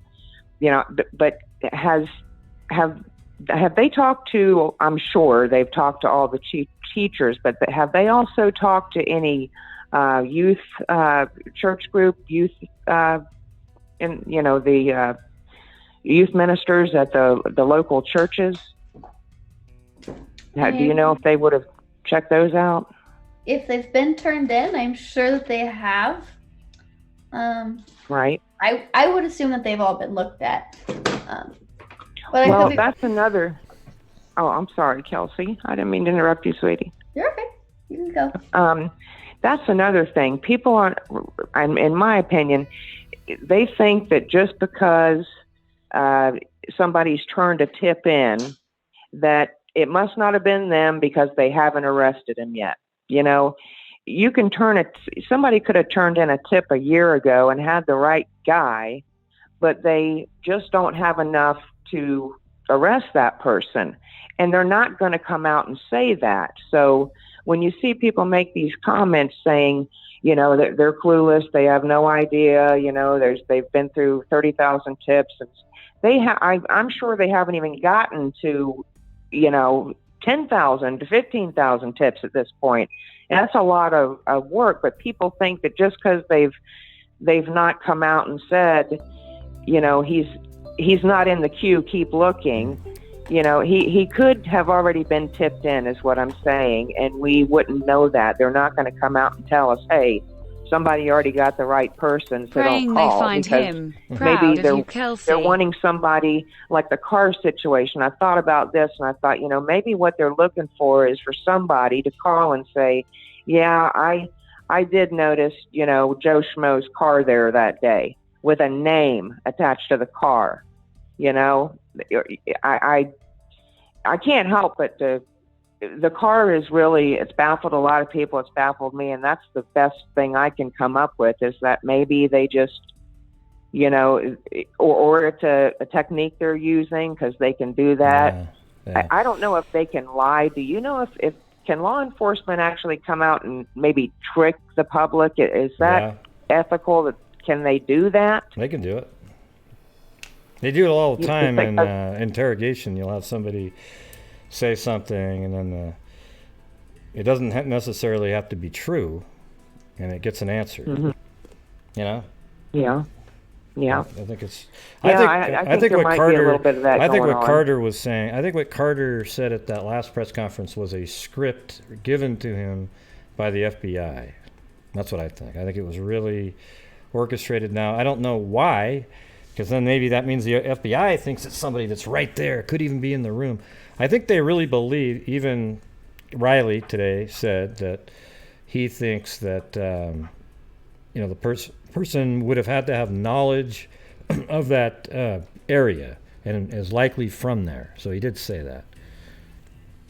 F: but have they talked to? I'm sure they've talked to all the teachers, but have they also talked to any youth church group, youth the youth ministers at the local churches? Do you know if they would have checked those out?
B: If they've been turned in, I'm sure that they have.
F: Right.
B: I would assume that they've all been looked at.
F: But that's another. Oh, I'm sorry, Kelsey. I didn't mean to interrupt you, sweetie.
B: You're okay. You can go.
F: That's another thing. People aren't, in my opinion, they think that just because somebody's turned a tip in, that it must not have been them because they haven't arrested him yet. You can somebody could have turned in a tip a year ago and had the right guy, but they just don't have enough to arrest that person. And they're not going to come out and say that. So when you see people make these comments saying, they're clueless, they have no idea, they've been through 30,000 tips, and I'm sure they haven't even gotten to, 10,000 to 15,000 tips at this point. And that's a lot of work, but people think that just because they've not come out and said, he's not in the queue, keep looking. He could have already been tipped in, is what I'm saying, and we wouldn't know that. They're not going to come out and tell us, hey, somebody already got the right person, so
G: Praying
F: don't
G: they
F: call.
G: find
F: because
G: him.
F: maybe
G: Proud of
F: they're
G: you, Kelsey.
F: they're wanting somebody like the car situation. I thought about this, and I thought, maybe what they're looking for is for somebody to call and say, yeah, I did notice, Joe Schmo's car there that day with a name attached to the car. I can't help but the car is really, it's baffled a lot of people. It's baffled me. And that's the best thing I can come up with, is that maybe they just, or it's a technique they're using because they can do that.
A: Yeah.
F: I don't know if they can lie. Do you know if can law enforcement actually come out and maybe trick the public? Is that ethical? Can they do that?
A: They can do it. They do it all the time in interrogation. You'll have somebody say something, and then it doesn't necessarily have to be true, and it gets an answer.
F: Mm-hmm.
A: Yeah.
F: Yeah.
A: I think it's.
F: I think there might be a little bit of that.
A: I think
F: going
A: what
F: on.
A: Carter was saying. I think what Carter said at that last press conference was a script given to him by the FBI. That's what I think. I think it was really orchestrated. Now I don't know why, because then maybe that means the FBI thinks it's somebody that's right there, could even be in the room. I think they really believe. Even Riley today said that he thinks that the person would have had to have knowledge of that area and is likely from there. So he did say that.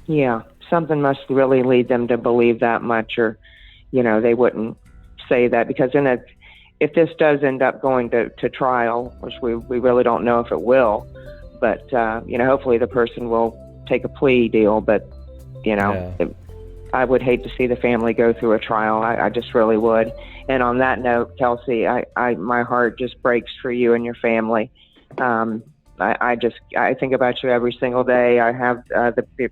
F: Yeah, something must really lead them to believe that much, or they wouldn't say that, because if this does end up going to trial, which we really don't know if it will, but hopefully the person will take a plea deal. But I would hate to see the family go through a trial. I just really would. And on that note, Kelsey, my heart just breaks for you and your family. I think about you every single day. I have Abby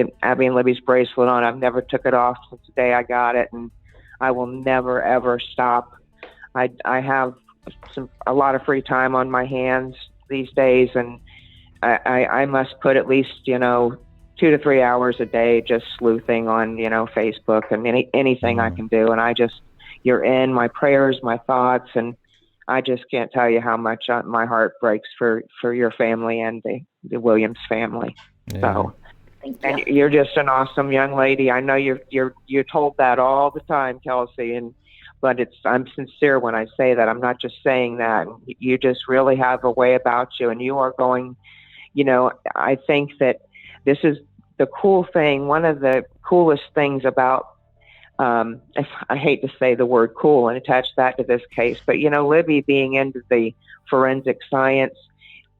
F: and Libby's bracelet on. I've never took it off since the day I got it, and I will never ever stop. I have a lot of free time on my hands these days, and I must put at least 2 to 3 hours a day just sleuthing on Facebook and anything I can do. And you're in my prayers, my thoughts, and I just can't tell you how much my heart breaks for your family and the Williams family.
A: Yeah.
F: So, and you're just an awesome young lady. I know you're told that all the time, Kelsey, but I'm sincere when I say that. I'm not just saying that. You just really have a way about you, and you are going. I think that this is the cool thing. One of the coolest things about, I hate to say the word cool and attach that to this case, but Libby being into the forensic science,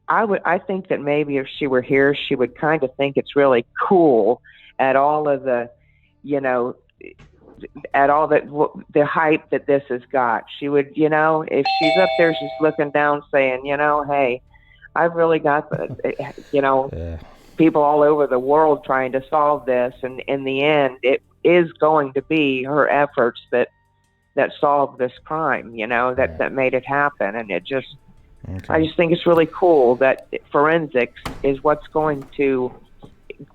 F: I think that maybe if she were here, she would kind of think it's really cool at all of the, at all the hype that this has got. She would, if she's up there, she's looking down saying, hey, I've really got people all over the world trying to solve this. And in the end, it is going to be her efforts that solved this crime, that made it happen. And it just, I just think it's really cool that forensics is what's going to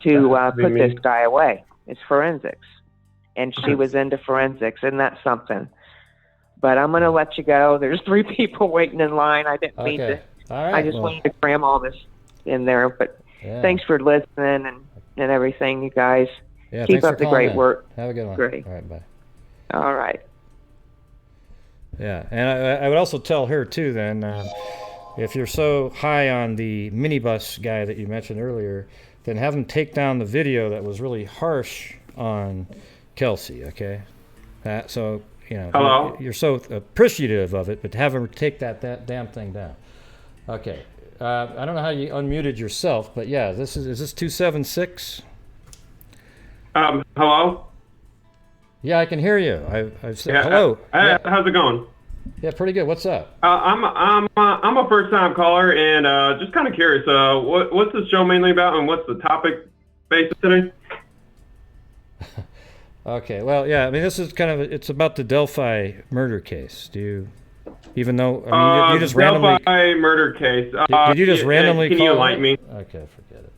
F: put this guy away. It's forensics. And she was into forensics, and that's something. But I'm going to let you go. There's 3 people waiting in line. I didn't mean to.
A: All right,
F: I just wanted to cram all this in there. But thanks for listening and everything, you guys.
A: Yeah,
F: keep up the great work.
A: Have a good one.
F: Great.
A: All right, bye.
F: All right.
A: Yeah, and I would also tell her too. Then, if you're so high on the minibus guy that you mentioned earlier, then have him take down the video that was really harsh on Kelsey. Okay, so
H: Hello?
A: you're so appreciative of it, but have him take that damn thing down. Okay, I don't know how you unmuted yourself, but yeah, is this 276?
H: Hello?
A: Yeah, I can hear you. I said hello.
H: How's it going?
A: Yeah, pretty good. What's up?
H: I'm a first time caller, and just kind of curious. What's this show mainly about, and what's the topic based today?
A: Okay, well, yeah, I mean, this is it's about the Delphi murder case. Do you, even though, I mean, you just randomly...
H: Delphi murder case.
A: Did you just randomly
H: can
A: call
H: you enlighten me?
A: Okay, forget it.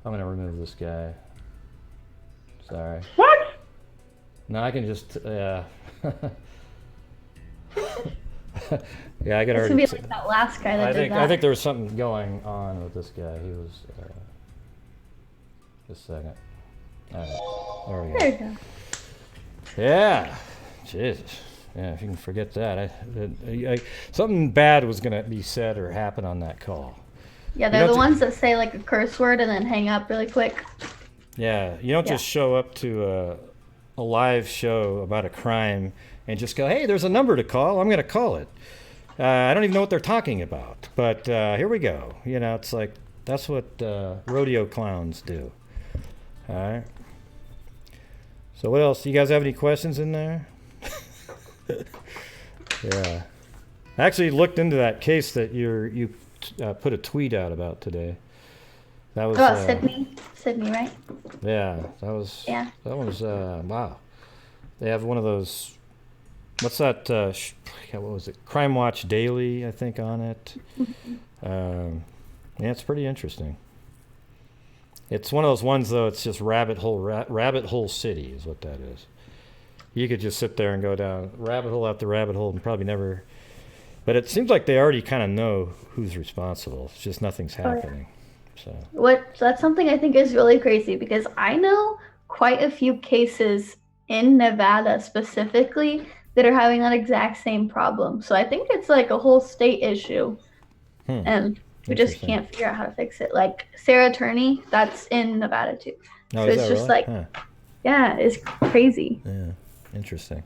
A: I'm going to remove this guy. Sorry.
H: What?
A: No, I can just, yeah. Yeah, I could
B: It's
A: already.
B: gonna be like that last guy that did that.
A: I think there was something going on with this guy. He was. Just a second. All right, there we go.
B: There you go.
A: Yeah, Jesus. Yeah, if you can forget that, something bad was gonna be said or happen on that call.
B: Yeah, they're the ones that say like a curse word and then hang up really quick.
A: Yeah, you don't just show up to a live show about a crime and just go, hey, there's a number to call. I'm going to call it. I don't even know what they're talking about, but here we go. You know, it's like that's what rodeo clowns do. All right. So what else? You guys have any questions in there? Yeah. I actually looked into that case that you put a tweet out about today. That was
B: Sydney, right?
A: Yeah, that was.
B: Yeah.
A: That was wow. They have one of those. What's that? What was it? Crime Watch Daily, I think, on it. Yeah, it's pretty interesting. It's one of those ones, though. It's just rabbit hole city is what that is. You could just sit there and go down rabbit hole after rabbit hole and probably never. But it seems like they already kind of know who's responsible. It's just nothing's happening. So
B: that's something I think is really crazy because I know quite a few cases in Nevada specifically that are having that exact same problem. So I think it's like a whole state issue. And we just can't figure out how to fix it. Like Sarah Turney, that's in Nevada too.
A: Oh,
B: so it's just like, yeah, it's crazy.
A: Yeah, interesting.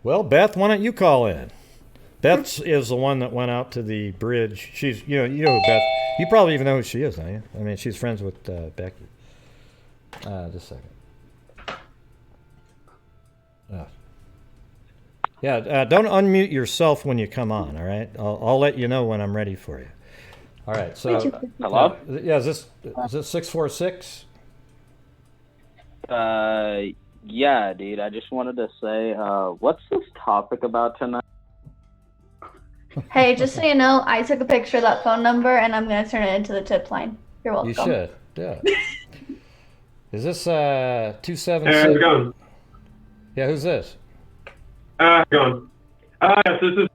A: Well, Beth, why don't you call in? Beth is the one that went out to the bridge. She's, you know who Beth. You probably even know who she is, don't you? I mean, she's friends with Becky. Just a second. Yeah, don't unmute yourself when you come on. All right, I'll let you know when I'm ready for you. All right. So,
G: hello.
A: Yeah, is this 646?
G: Yeah, dude. I just wanted to say, what's this topic about tonight?
B: Hey, just so you know, I took a picture of that phone number and I'm going to turn it into the tip line. You're welcome.
A: You should, yeah. Is this 276?
H: Hey, how's it going?
A: Yeah, who's this?
H: How's it going? Yes, this is.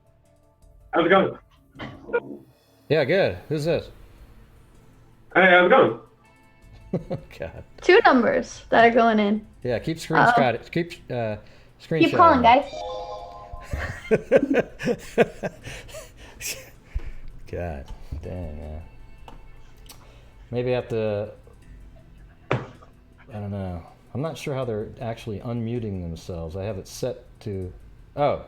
H: How's it going?
A: Yeah, good. Who's this?
H: Hey, how's it going?
A: God.
B: 2 numbers that are going in.
A: Yeah, keep screenshotting.
B: Keep calling, guys.
A: God damn, man. Maybe I have to. I don't know. I'm not sure how they're actually unmuting themselves. I have it set to. Oh,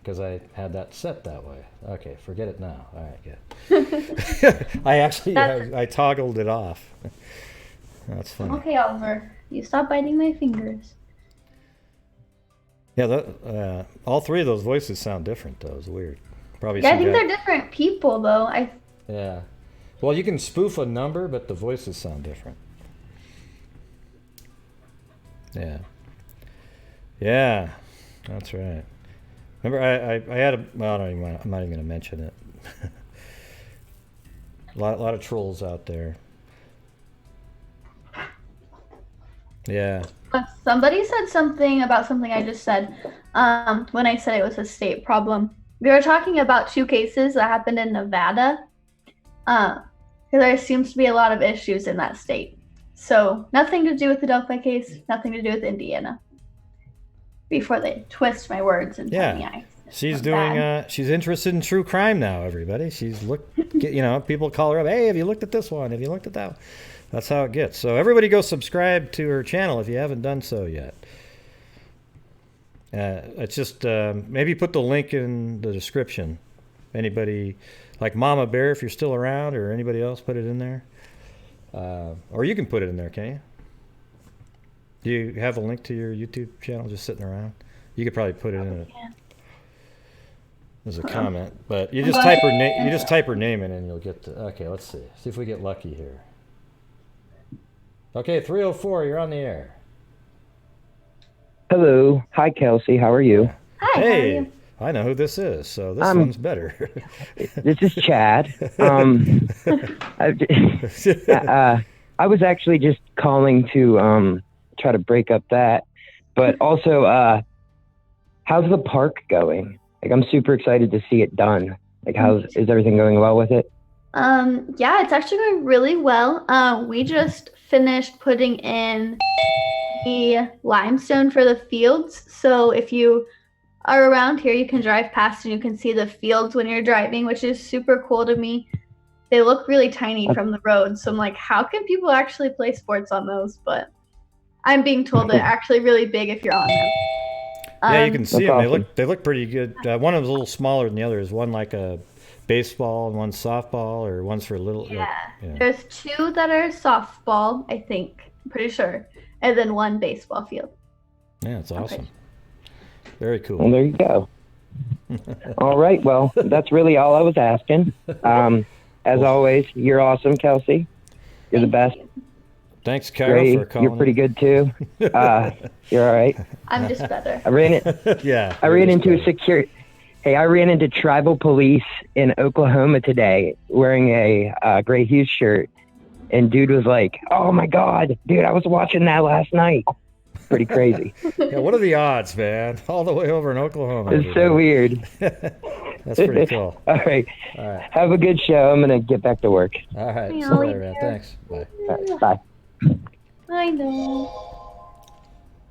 A: because I had that set that way. Okay, forget it now. All right, good. I toggled it off. That's funny.
B: Okay, Oliver, you stop biting my fingers.
A: Yeah, all 3 of those voices sound different, though. It's weird. Probably.
B: Yeah, I think they're different people, though.
A: Yeah. Well, you can spoof a number, but the voices sound different. Yeah. Yeah, that's right. Remember, I had a. Well, I'm not even going to mention it. a lot of trolls out there. Yeah.
B: Somebody said something about something I just said when I said it was a state problem. We were talking about 2 cases that happened in Nevada because there seems to be a lot of issues in that state. So nothing to do with the Delphi case, nothing to do with Indiana. Before they twist my words and tell me I.
A: She's doing. She's interested in true crime now. Everybody, she's people call her up. Hey, have you looked at this one? Have you looked at that one? That's how it gets. So everybody go subscribe to her channel if you haven't done so yet. It's just maybe put the link in the description. Anybody like Mama Bear, if you're still around, or anybody else, put it in there. Or you can put it in there, can you? Do you have a link to your YouTube channel just sitting around? You could probably put it in as a comment, but you just type her name. You just type her name in, and you'll get to. Okay, let's see. See if we get lucky here. Okay, 304, you're on the air.
I: Hello. Hi, Kelsey. How are you?
B: Hi,
A: hey,
B: how are you?
A: I know who this is, so this one's better.
I: This is Chad. I was actually just calling to try to break up that But also, how's the park going? Like, I'm super excited to see it done. Like, is everything going well with it?
B: Yeah, it's actually going really well. We just finished putting in the limestone for the fields. So if you are around here, you can drive past and you can see the fields when you're driving, which is super cool to me. They look really tiny from the road. So I'm like, how can people actually play sports on those? But I'm being told they're actually really big if you're on them.
A: Yeah, you can see them.
I: awesome.
A: They look pretty good. One of them's a little smaller than the other. Is one like a baseball and one softball, or one's for little?
B: Yeah.
A: Yeah.
B: There's 2 that are softball, I think. I'm pretty sure. And then 1 baseball field.
A: Yeah, it's awesome. Very cool.
I: Well, there you go. All right. Well, that's really all I was asking. As always, you're awesome, Kelsey. You're the best.
A: Thanks, Kyle,
I: Ray,
A: for calling.
I: you're pretty good too. You're all right.
B: I'm just better.
I: I ran it.
A: Yeah.
I: I ran into a security. Hey, I ran into tribal police in Oklahoma today wearing a Gray Hughes shirt, and dude was like, "Oh my God, dude, I was watching that last night." Pretty crazy.
A: Yeah, what are the odds, man? All the way over in Oklahoma.
I: It's so weird.
A: That's pretty cool.
I: All right.
A: All right.
I: Have a good show. I'm gonna get back to work.
A: All right. See you
B: I'll
A: later,
B: leave
A: man.
B: you.
A: Thanks. Bye.
I: All right, bye.
B: I know.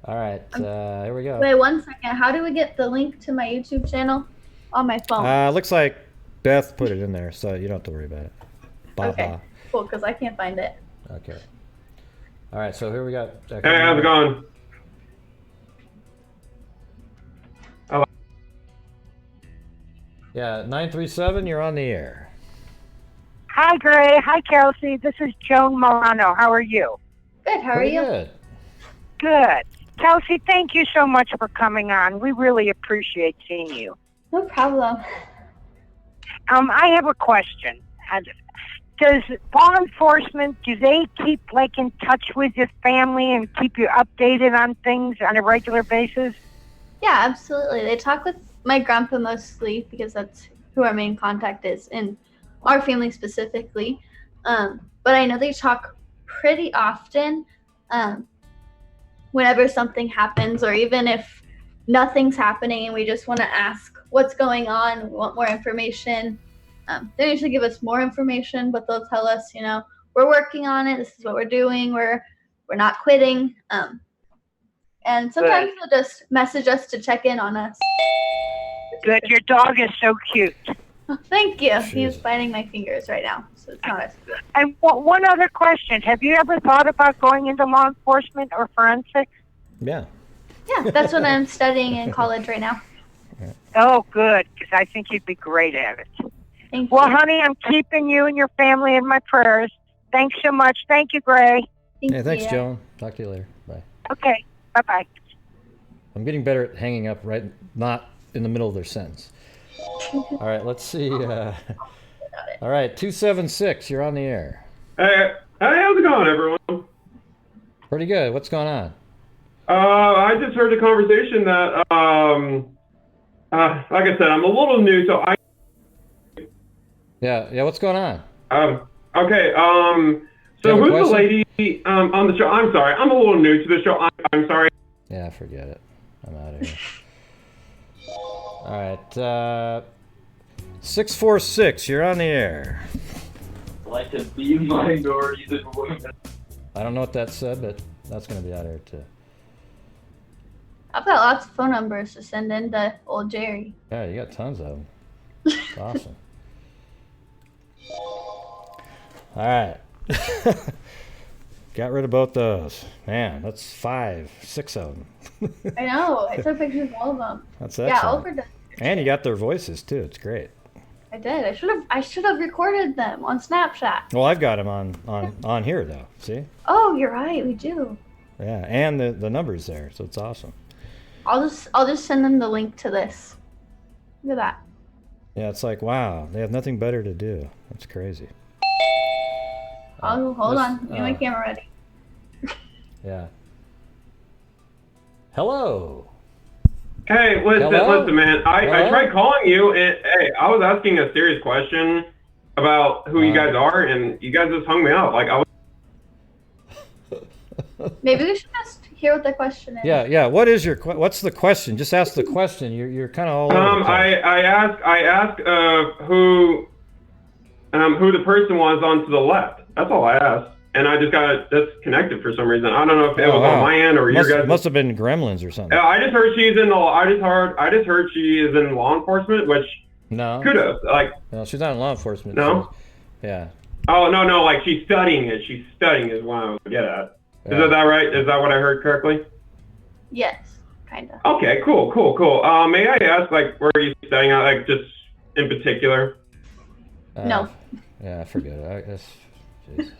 A: All right. Here we go.
B: Wait 1 second. How do we get the link to my YouTube channel on my phone?
A: Looks like Beth put it in there, so you don't have to worry about it.
B: Okay, cool, because I can't find it.
A: Okay. All right, so here we got.
H: Hey, how's it going?
A: Yeah, 937, you're on the air.
J: Hi, Gray. Hi, Kelsey. This is Joan Milano. How are you?
B: Good. How are
A: Pretty
B: you?
A: good.
J: Good. Kelsey, thank you so much for coming on. We really appreciate seeing you.
B: No problem.
J: I have a question. Does law enforcement, do they keep in touch with your family and keep you updated on things on a regular basis?
B: Yeah, absolutely. They talk with my grandpa mostly because that's who our main contact is in our family specifically. But I know they talk pretty often whenever something happens, or even if nothing's happening and we just want to ask what's going on, we want more information. They usually give us more information, but they'll tell us, we're working on it. This is what we're doing. We're not quitting. And sometimes they'll just message us to check in on us.
J: Good. Your dog is so cute.
B: Oh, thank you.
A: Jeez.
B: He's biting my fingers right now, so it's not as cute.
J: And one other question. Have you ever thought about going into law enforcement or forensics?
A: Yeah.
B: Yeah, that's what I'm studying in college right now.
J: Oh, good, because I think you'd be great at it.
B: Thank
J: Well,
B: you.
J: honey, I'm keeping you and your family in my prayers. Thanks so much. Thank you, Gray.
A: Yeah, thanks,
B: you.
A: Joan. Talk to you later. Bye.
J: Okay, bye-bye.
A: I'm getting better at hanging up not in the middle of their sentence. All right, let's see. All right, 276, you're on the air.
H: Hey, how's it going, everyone?
A: Pretty good. What's going on?
H: I just heard a conversation that, like I said, I'm a little new, so
A: Yeah, what's going on?
H: okay,
A: Do you have
H: so
A: a
H: who's the
A: question?
H: lady on the show? I'm sorry, I'm a little new to the show. I'm sorry.
A: Yeah, forget it. I'm out of here. All right, 646, you're on the air.
G: Like to be minorities and women.
A: I don't know what that said, but that's going to be out here too.
B: I've got lots of phone numbers to send in to old Jerry.
A: Yeah, you got tons of them. It's awesome. All right. Got rid of both those. Man, that's 6 of them.
B: I know. I took pictures of all of them.
A: That's
B: Yeah,
A: excellent.
B: overdone.
A: And you got their voices too. It's great.
B: I did. I should have recorded them on Snapchat.
A: Well, I've got them on here though. See?
B: Oh, you're right. We do.
A: Yeah, and the numbers there, so it's awesome.
B: I'll just send them the link to this. Look at that.
A: Yeah, it's like wow, they have nothing better to do. That's crazy.
B: Oh, hold on. Get my camera ready.
A: Yeah. Hello.
H: Hey, listen, man. I tried calling you, and hey, I was asking a serious question about who you guys are, and you guys just hung me up. Like I was.
B: Maybe we should just hear what the question is.
A: Yeah. What is what's the question? Just ask the question. You're kind of all over the place.
H: I asked who the person was on to the left. That's all I asked. And I just got disconnected for some reason. I don't know if it was on my end or your guys.
A: Must have been gremlins or something.
H: I just heard she's in I just heard she is in law enforcement, which kudos. Like,
A: no, she's not in law enforcement.
H: No.
A: Yeah.
H: Oh no, like she's studying it. She's studying is what I would get at.
A: Yeah.
H: Is that right? Is that what I heard correctly?
B: Yes, kind of.
H: Okay, cool. May I ask, like, where are you studying at, like, just in particular?
B: No.
A: Yeah, I forget it. I guess. Jesus.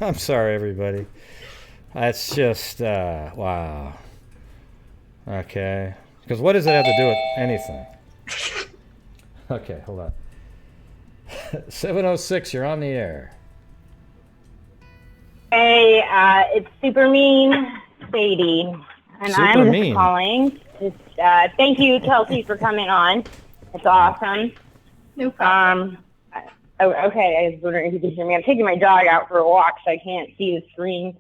A: I'm sorry, everybody. That's just, wow. Okay. Because what does it have to do with anything? Okay, hold on. 706, you're on the air.
K: Hey, it's Super Mean Sadie, and I'm just calling. Thank you, Kelsey, for coming on. It's awesome.
B: No problem.
K: Okay, I was wondering if you could hear me. I'm taking my dog out for a walk, so I can't see the screen,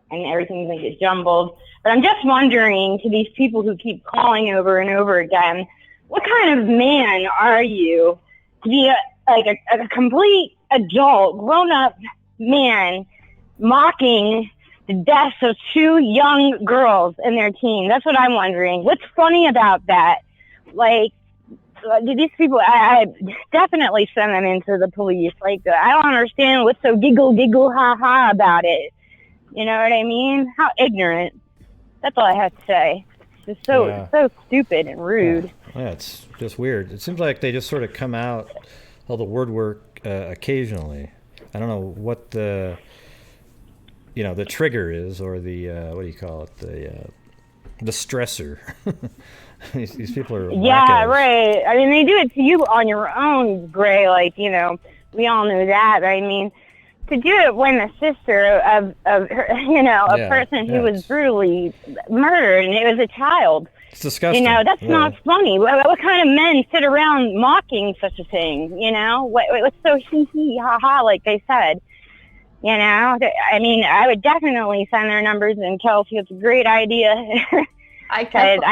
K: and everything's going to get jumbled. But I'm just wondering, to these people who keep calling over and over again, what kind of man are you to be a complete adult, grown-up man mocking the deaths of 2 young girls and their teens? That's what I'm wondering. What's funny about that? Like, these people, I definitely send them into the police. Like, I don't understand what's so giggle, ha about it. You know what I mean? How ignorant. That's all I have to say. It's just so stupid and rude.
A: Yeah, it's just weird. It seems like they just sort of come out, all the word work occasionally. I don't know what the trigger is, or the what do you call it, the stressor. these people are wackos.
K: Right. I mean, they do it to you on your own, Gray. Like, we all know that. I mean, to do it when the sister of her, a person who was brutally murdered, and it was a child.
A: It's disgusting.
K: That's not funny. What kind of men sit around mocking such a thing? What's so hee ha ha, like they said? I mean, I would definitely send their numbers, and Kelsey, it's a great idea. I can't.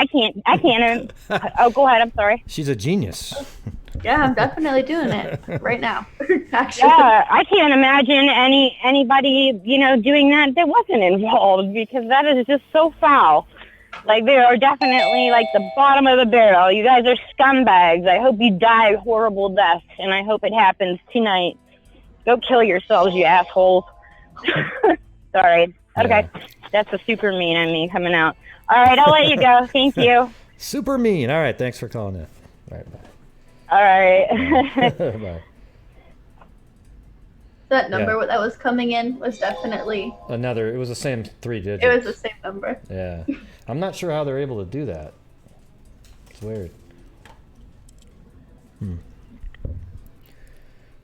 K: Oh, go ahead. I'm sorry.
A: She's a genius.
B: Yeah, I'm definitely doing it right now. Actually.
K: Yeah, I can't imagine anybody, doing that wasn't involved, because that is just so foul. Like, they are definitely like the bottom of the barrel. You guys are scumbags. I hope you die horrible deaths, and I hope it happens tonight. Go kill yourselves, you assholes. Sorry. Okay. That's the super mean in me coming out. All right, I'll let you go. Thank you.
A: Super mean. All right, thanks for calling in. All right, bye.
K: All right.
A: Bye.
B: That number that was coming in was definitely...
A: It was the same 3 digits.
B: It was the same number.
A: Yeah. I'm not sure how they're able to do that. It's weird.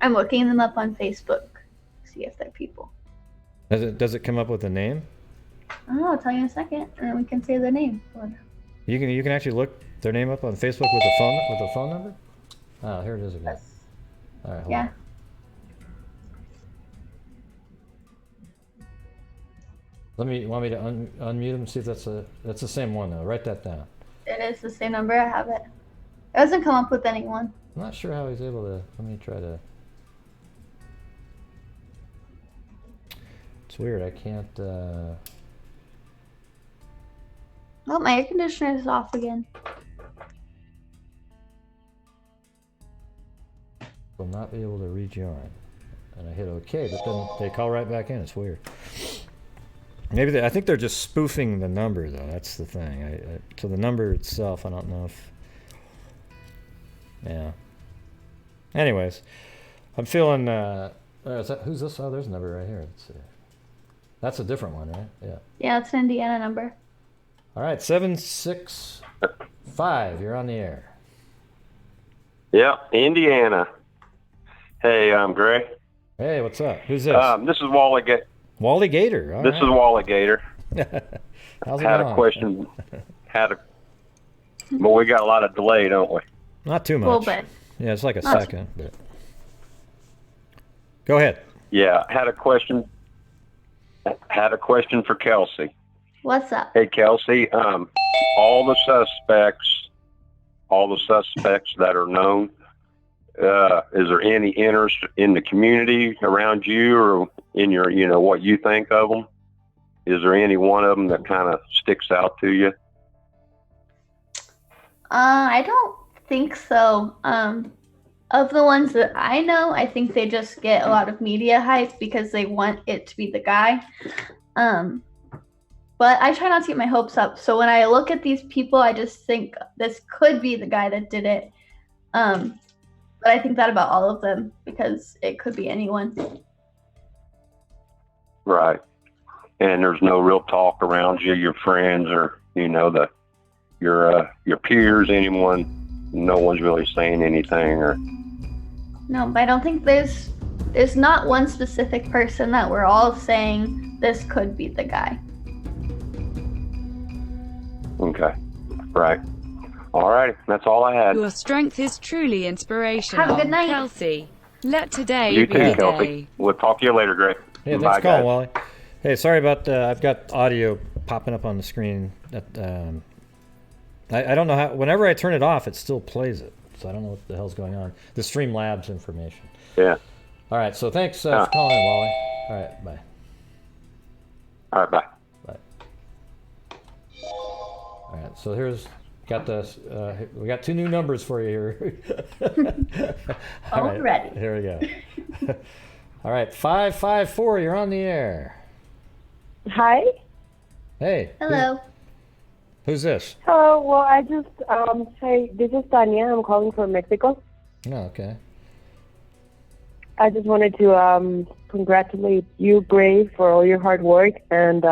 B: I'm looking them up on Facebook. See if they're people.
A: Does it come up with a name?
B: Oh, I'll tell you in a second, and then we can say their name.
A: You can actually look their name up on Facebook with a phone number? Oh, here it is again. All right, hold on. Want me to unmute them and see if that's the same one though. Write that down.
B: It is the same number. I have it. It doesn't come up with anyone.
A: I'm not sure how he's able to. Let me try to. It's weird. I can't.
B: Oh, my air conditioner is off again.
A: Will not be able to rejoin. And I hit OK, but then they call right back in. It's weird. Maybe I think they're just spoofing the number, though. That's the thing. So the number itself, I don't know if... Yeah. Anyways, I'm feeling... who's this? Oh, there's a number right here. Let's see. That's a different one, right? Yeah.
B: Yeah, it's an Indiana number.
A: All right, 765. You're on the air.
L: Yeah, Indiana. Hey, I'm Gray.
A: Hey, what's up? Who's this?
L: This is Wally Gator.
A: Wally Gator.
L: This is Wally Gator.
A: How's it
L: had
A: going?
L: A question. Well, we got a lot of delay, don't we?
A: Not too much.
B: A little bit.
A: Yeah, it's like a second. But... Go ahead.
L: Yeah, I had a question. had a question for Kelsey.
B: What's up?
L: Hey, Kelsey, all the suspects that are known, is there any interest in the community around you or in your, what you think of them? Is there any one of them that kind of sticks out to you?
B: I don't think so. Of the ones that I know, I think they just get a lot of media hype because they want it to be the guy. But I try not to get my hopes up. So when I look at these people, I just think this could be the guy that did it. But I think that about all of them because it could be anyone.
L: Right. And there's no real talk around you, your friends or, your peers, anyone, no one's really saying anything or...
B: No, but I don't think there's not one specific person that we're all saying this could be the guy.
L: Okay. Right. All right. That's all I had.
M: Your strength is truly inspirational.
B: Have a good night.
M: Kelsey, let today
L: You
M: be
L: too,
M: the
L: Kelsey.
M: day.
L: We'll talk to you later, Greg.
A: Yeah, thanks
L: Bye,
A: for calling,
L: guys.
A: Wally. Hey, sorry about I've got audio popping up on the screen. That I don't know how. Whenever I turn it off, it still plays it. So I don't know what the hell's going on. The streamlabs information.
L: Yeah.
A: All right. So thanks for calling, Wally. All right. Bye.
L: All right. Bye.
A: Bye. All right. So we got 2 new numbers for you here. All right,
B: Already.
A: here we go. All right. 554. You're on the air.
N: Hi.
A: Hey.
B: Hello.
A: Who's this?
N: Hello. Well, I just hi. This is Tanya. I'm calling from Mexico.
A: Oh, okay.
N: I just wanted to congratulate you, Gray, for all your hard work, and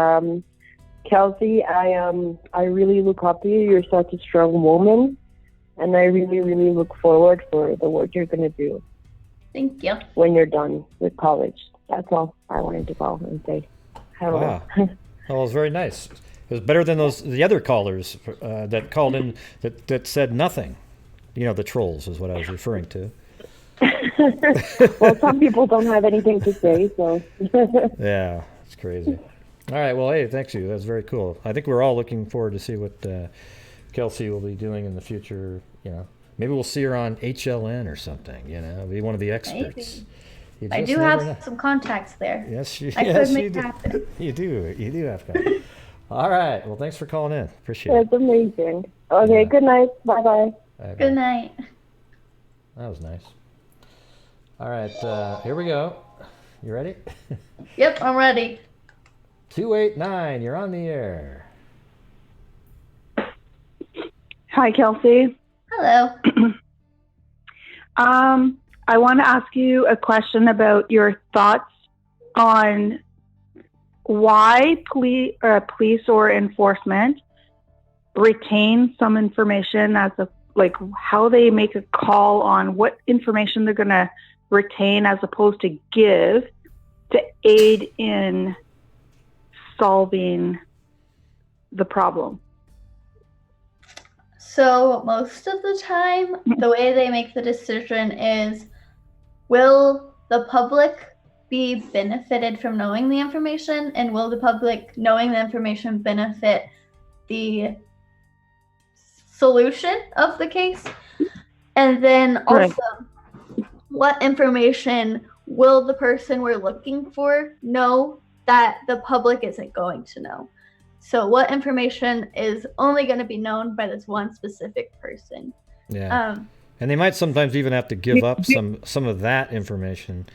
N: Kelsey. I really look up to you. You're such a strong woman, and I really, really look forward for the work you're gonna do.
B: Thank you.
N: When you're done with college. That's all I wanted to call and say. Hello.
A: Wow. Well, it was very nice. It was better than the other callers that called in that said nothing. The trolls is what I was referring to.
N: Well, some people don't have anything to say, so.
A: Yeah, it's crazy. All right, well, hey, thanks you. That's very cool. I think we're all looking forward to see what Kelsey will be doing in the future. Maybe we'll see her on HLN or something. Be one of the experts.
B: I do have some contacts there.
A: Yes,
B: I could make it happen.
A: You do have contacts. All right. Well, thanks for calling in. Appreciate it.
N: That's amazing. Okay, good night. Bye-bye.
B: Good night.
A: That was nice. All right, here we go. You ready?
B: Yep, I'm ready.
A: 289, you're on the air.
O: Hi, Kelsey.
B: Hello.
O: I want to ask you a question about your thoughts on why police or enforcement retain some information as how they make a call on what information they're going to retain as opposed to give to aid in solving the problem.
B: So most of the time, the way they make the decision is, will the public be benefited from knowing the information, and will the public knowing the information benefit the solution of the case? And then also, what information will the person we're looking for know that the public isn't going to know? So what information is only going to be known by this one specific person?
A: Yeah. And they might sometimes even have to give up some of that information.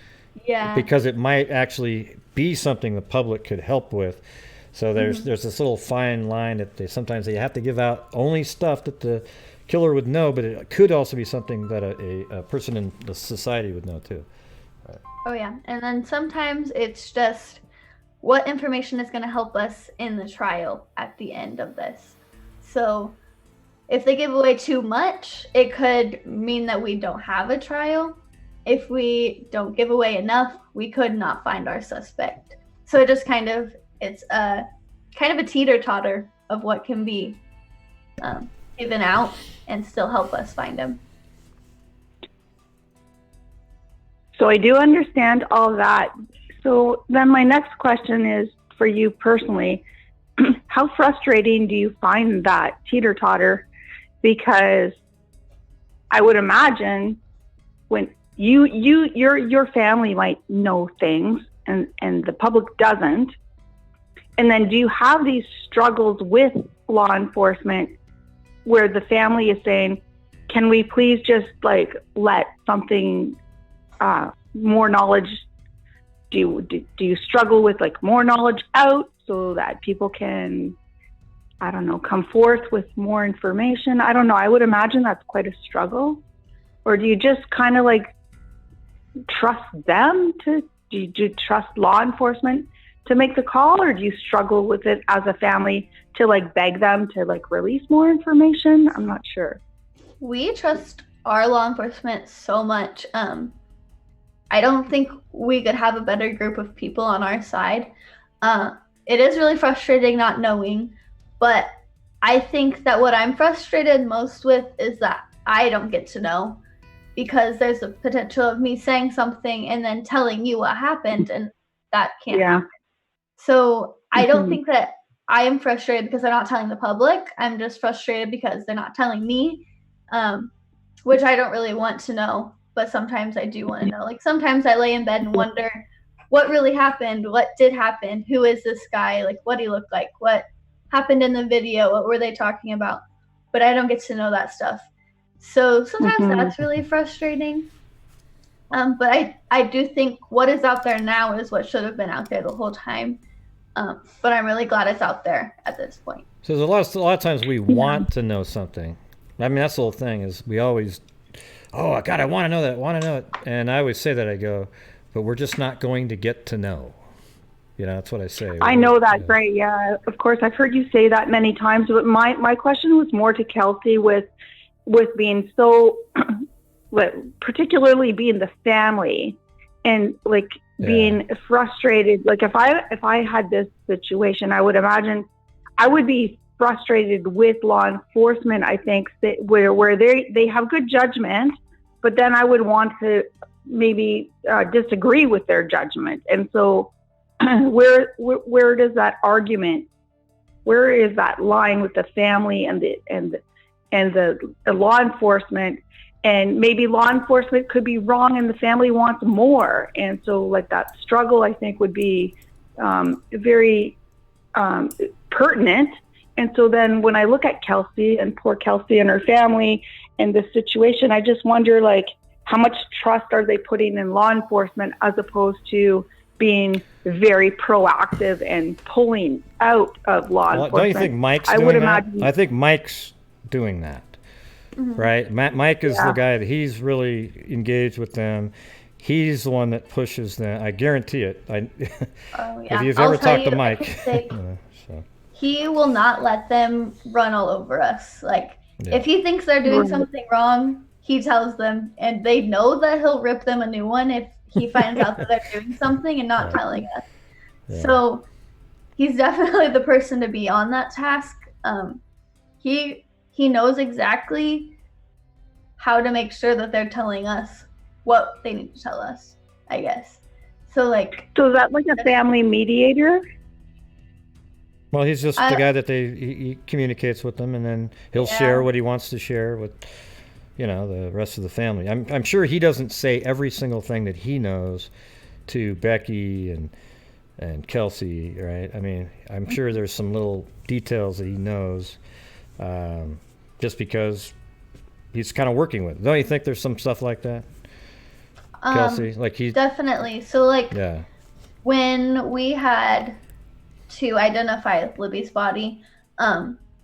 B: Yeah.
A: Because it might actually be something the public could help with. So there's this little fine line that sometimes they have to give out only stuff that the killer would know, but it could also be something that a person in the society would know too. Right.
B: Oh yeah, and then sometimes it's just what information is going to help us in the trial at the end of this. So if they give away too much, it could mean that we don't have a trial. If we don't give away enough, we could not find our suspect. So it just it's a teeter-totter of what can be given out and still help us find him.
O: So I do understand all that. So then my next question is, for you personally, how frustrating do you find that teeter-totter? Because I would imagine when your family might know things and the public doesn't. And then do you have these struggles with law enforcement where the family is saying, can we please just like let something, more knowledge, do you struggle with like more knowledge out so that people can, I don't know, come forth with more information? I don't know. I would imagine that's quite a struggle. Or do you just kind of like trust them do you trust law enforcement to make the call, or do you struggle with it as a family to like beg them to like release more information? I'm not sure.
B: We trust our law enforcement so much. I don't think we could have a better group of people on our side. It is really frustrating not knowing, but I think that what I'm frustrated most with is that I don't get to know, because there's a potential of me saying something and then telling you what happened, and that can't happen. So I don't think that I am frustrated because they're not telling the public. I'm just frustrated because they're not telling me, which I don't really want to know, but sometimes I do want to know. Like sometimes I lay in bed and wonder what really happened, what did happen, who is this guy, like what he looked like, what happened in the video, what were they talking about, but I don't get to know that stuff. So sometimes that's really frustrating. But I do think what is out there now is what should have been out there the whole time. But I'm really glad it's out there at this point.
A: So there's a lot of times we want to know something. I mean, that's the whole thing is we always, oh, God, I want to know that, want to know it. And I always say that, I go, but we're just not going to get to know. You know, that's what I say.
O: I know that, right? Yeah, of course. I've heard you say that many times. But my question was more to Kelsey with being so, particularly being the family and like being frustrated. Like if I had this situation, I would imagine I would be frustrated with law enforcement. I think that where they have good judgment, but then I would want to maybe disagree with their judgment. And so where does that argument, where is that line with the family and the law enforcement? And maybe law enforcement could be wrong and the family wants more. And so like that struggle, I think, would be very pertinent. And so then when I look at Kelsey and poor Kelsey and her family and this situation, I just wonder, like, how much trust are they putting in law enforcement as opposed to being very proactive and pulling out of law enforcement?
A: Don't you think Mike's doing that? I think Mike's doing that. Right, Mike is the guy that he's really engaged with them. He's the one that pushes them. I guarantee it. If you've ever talked to Mike,
B: he will not let them run all over us. Like if he thinks they're doing something wrong, he tells them, and they know that he'll rip them a new one if he finds out that they're doing something and not telling us. So he's definitely the person to be on that task. He knows exactly how to make sure that they're telling us what they need to tell us, I guess. So is
O: that like a family mediator?
A: Well, he's just the guy that he communicates with them, and then he'll share what he wants to share with, the rest of the family. I'm sure he doesn't say every single thing that he knows to Becky and Kelsey, right? I mean, I'm sure there's some little details that he knows. Just because he's kind of working with it. Don't you think there's some stuff like that, Kelsey?
B: Definitely. So when we had to identify Libby's body,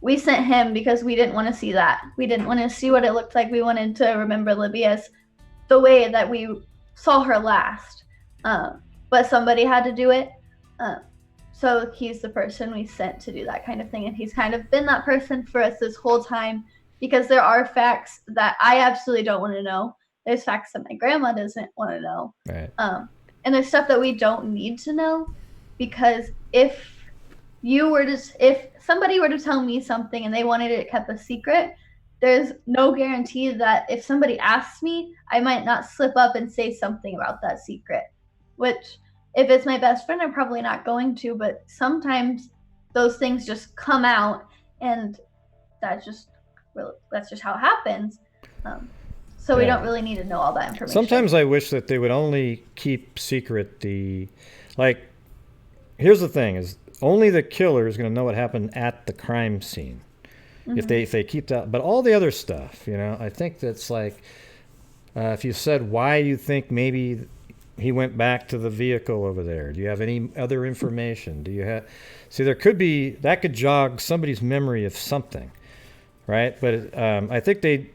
B: we sent him because we didn't want to see that. We didn't want to see what it looked like. We wanted to remember Libby as the way that we saw her last. But somebody had to do it. So he's the person we sent to do that kind of thing. And he's kind of been that person for us this whole time, because there are facts that I absolutely don't want to know. There's facts that my grandma doesn't want to know.
A: Right.
B: And there's stuff that we don't need to know, because if somebody were to tell me something and they wanted it kept a secret, there's no guarantee that if somebody asks me, I might not slip up and say something about that secret, which if it's my best friend, I'm probably not going to, but sometimes those things just come out, and that's just how it happens. So we don't really need to know all that information.
A: Sometimes I wish that they would only keep secret here's the thing, is only the killer is going to know what happened at the crime scene. Mm-hmm. If they keep that, but all the other stuff, I think that's like, if you said why you think maybe he went back to the vehicle over there, do you have any other information? Do you have, there could be, that could jog somebody's memory of something, right? But I think they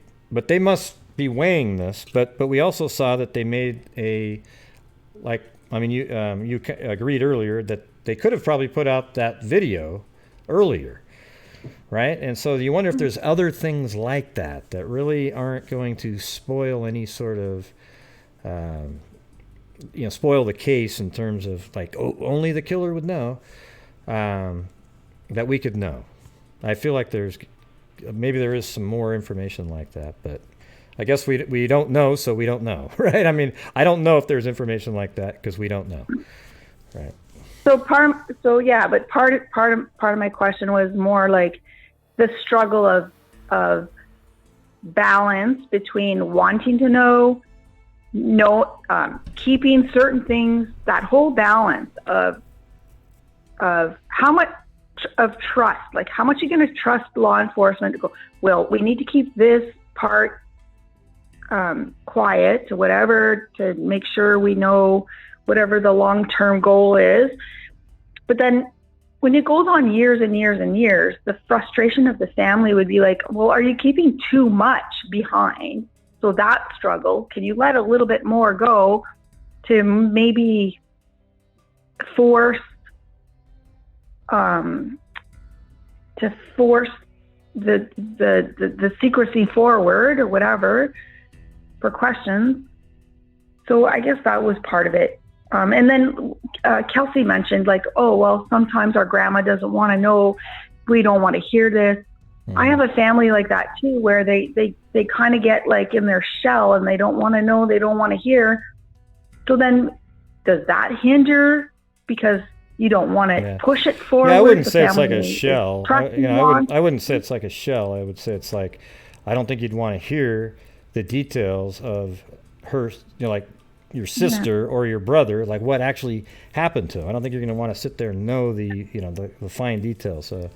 A: must be weighing this, but we also saw that they made you agreed earlier that they could have probably put out that video earlier, right? And so you wonder if there's other things like that really aren't going to spoil any sort of spoil the case in terms of only the killer would know, that we could know. I feel like maybe there is some more information like that, but I guess we don't know, so we don't know, right? I mean, I don't know if there's information like that because we don't know, right?
O: But part of my question was more like the struggle of balance between wanting to know, keeping certain things, that whole balance of how much of trust, like how much are you going to trust law enforcement to go, well, we need to keep this part quiet to whatever, to make sure we know whatever the long-term goal is. But then when it goes on years and years and years, the frustration of the family would be like, well, are you keeping too much behind? So that struggle, can you let a little bit more go to maybe force the secrecy forward or whatever for questions? So I guess that was part of it. And then Kelsey mentioned oh, well, sometimes our grandma doesn't want to know. We don't want to hear this. I have a family like that too, where they kind of get in their shell and they don't want to know, they don't want to hear. So then does that hinder because you don't want to push it forward?
A: Yeah, I wouldn't say it's like a shell. I wouldn't say it's like a shell. I would say it's like, I don't think you'd want to hear the details of her, your sister or your brother, what actually happened to him. I don't think you're going to want to sit there and know the fine details. So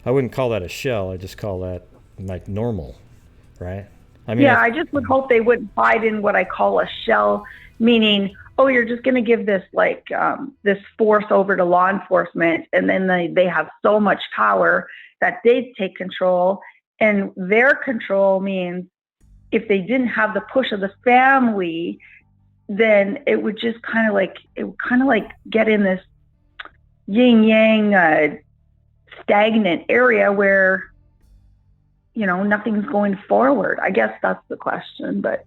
A: I wouldn't call that a shell. I just call that normal, right? I mean, I just would hope they wouldn't hide in what I call a shell, meaning, oh, you're just going to give this this force over to law enforcement, and then they have so much power that they take control, and their control means if they didn't have the push of the family, then it would just kind of get in this yin yang stagnant area where nothing's going forward. I guess that's the question, but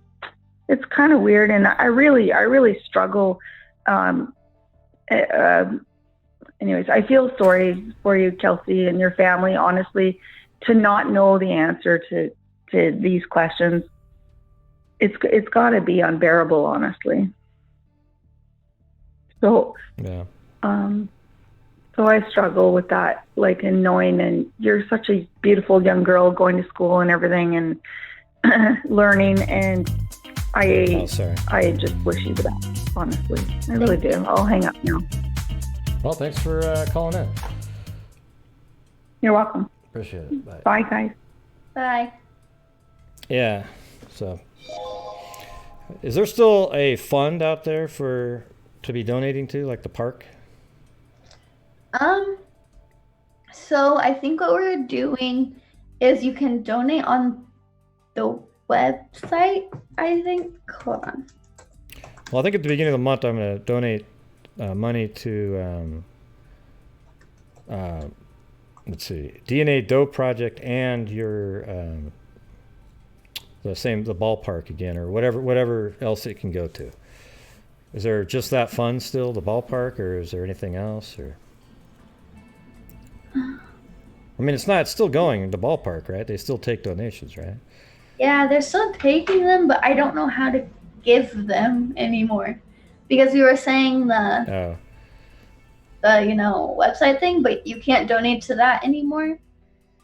A: it's kind of weird, and I really struggle. Anyways, I feel sorry for you, Kelsey, and your family, honestly, to not know the answer to these questions. It's got to be unbearable, honestly. So, yeah. So I struggle with that, in knowing, and you're such a beautiful young girl going to school and everything and learning, and I just wish you the best, honestly. I really do. I'll hang up now. Well, thanks for calling in.
O: You're welcome.
A: Appreciate it. Bye.
O: Bye, guys.
B: Bye.
A: Yeah. So, is there still a fund out there to be donating to, like the park?
B: So I think what we're doing is you can donate on the website, I think. Hold on.
A: Well, I think at the beginning of the month I'm going to donate money to let's see, DNA Dope Project and your the ballpark again, or whatever else it can go to. Is there just that fund still, the ballpark, or is there anything else? Or I mean, it's still going, the ballpark, right? They still take donations, right?
B: Yeah, they're still taking them, but I don't know how to give them anymore. because you were saying the website thing, but you can't donate to that anymore.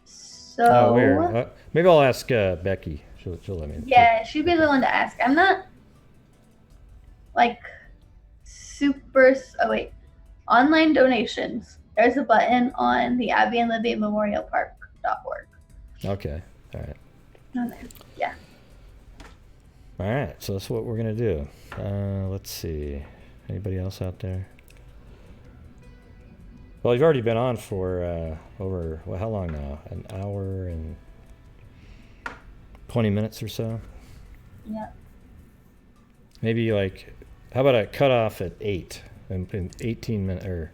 B: So.
A: Oh, weird. Maybe I'll ask Becky. She'll let me.
B: Yeah, she'd be the one to ask. I'm not like super. Oh wait, online donations. There's a button on the Abby and Libby Memorial Park.org.
A: Okay. All right.
B: On there. Yeah.
A: All right. So that's what we're gonna do. Let's see. Anybody else out there? Well, you've already been on for over how long now? An hour and 20 minutes or so.
B: Yeah.
A: Maybe how about a cutoff at 8 in 18 minutes or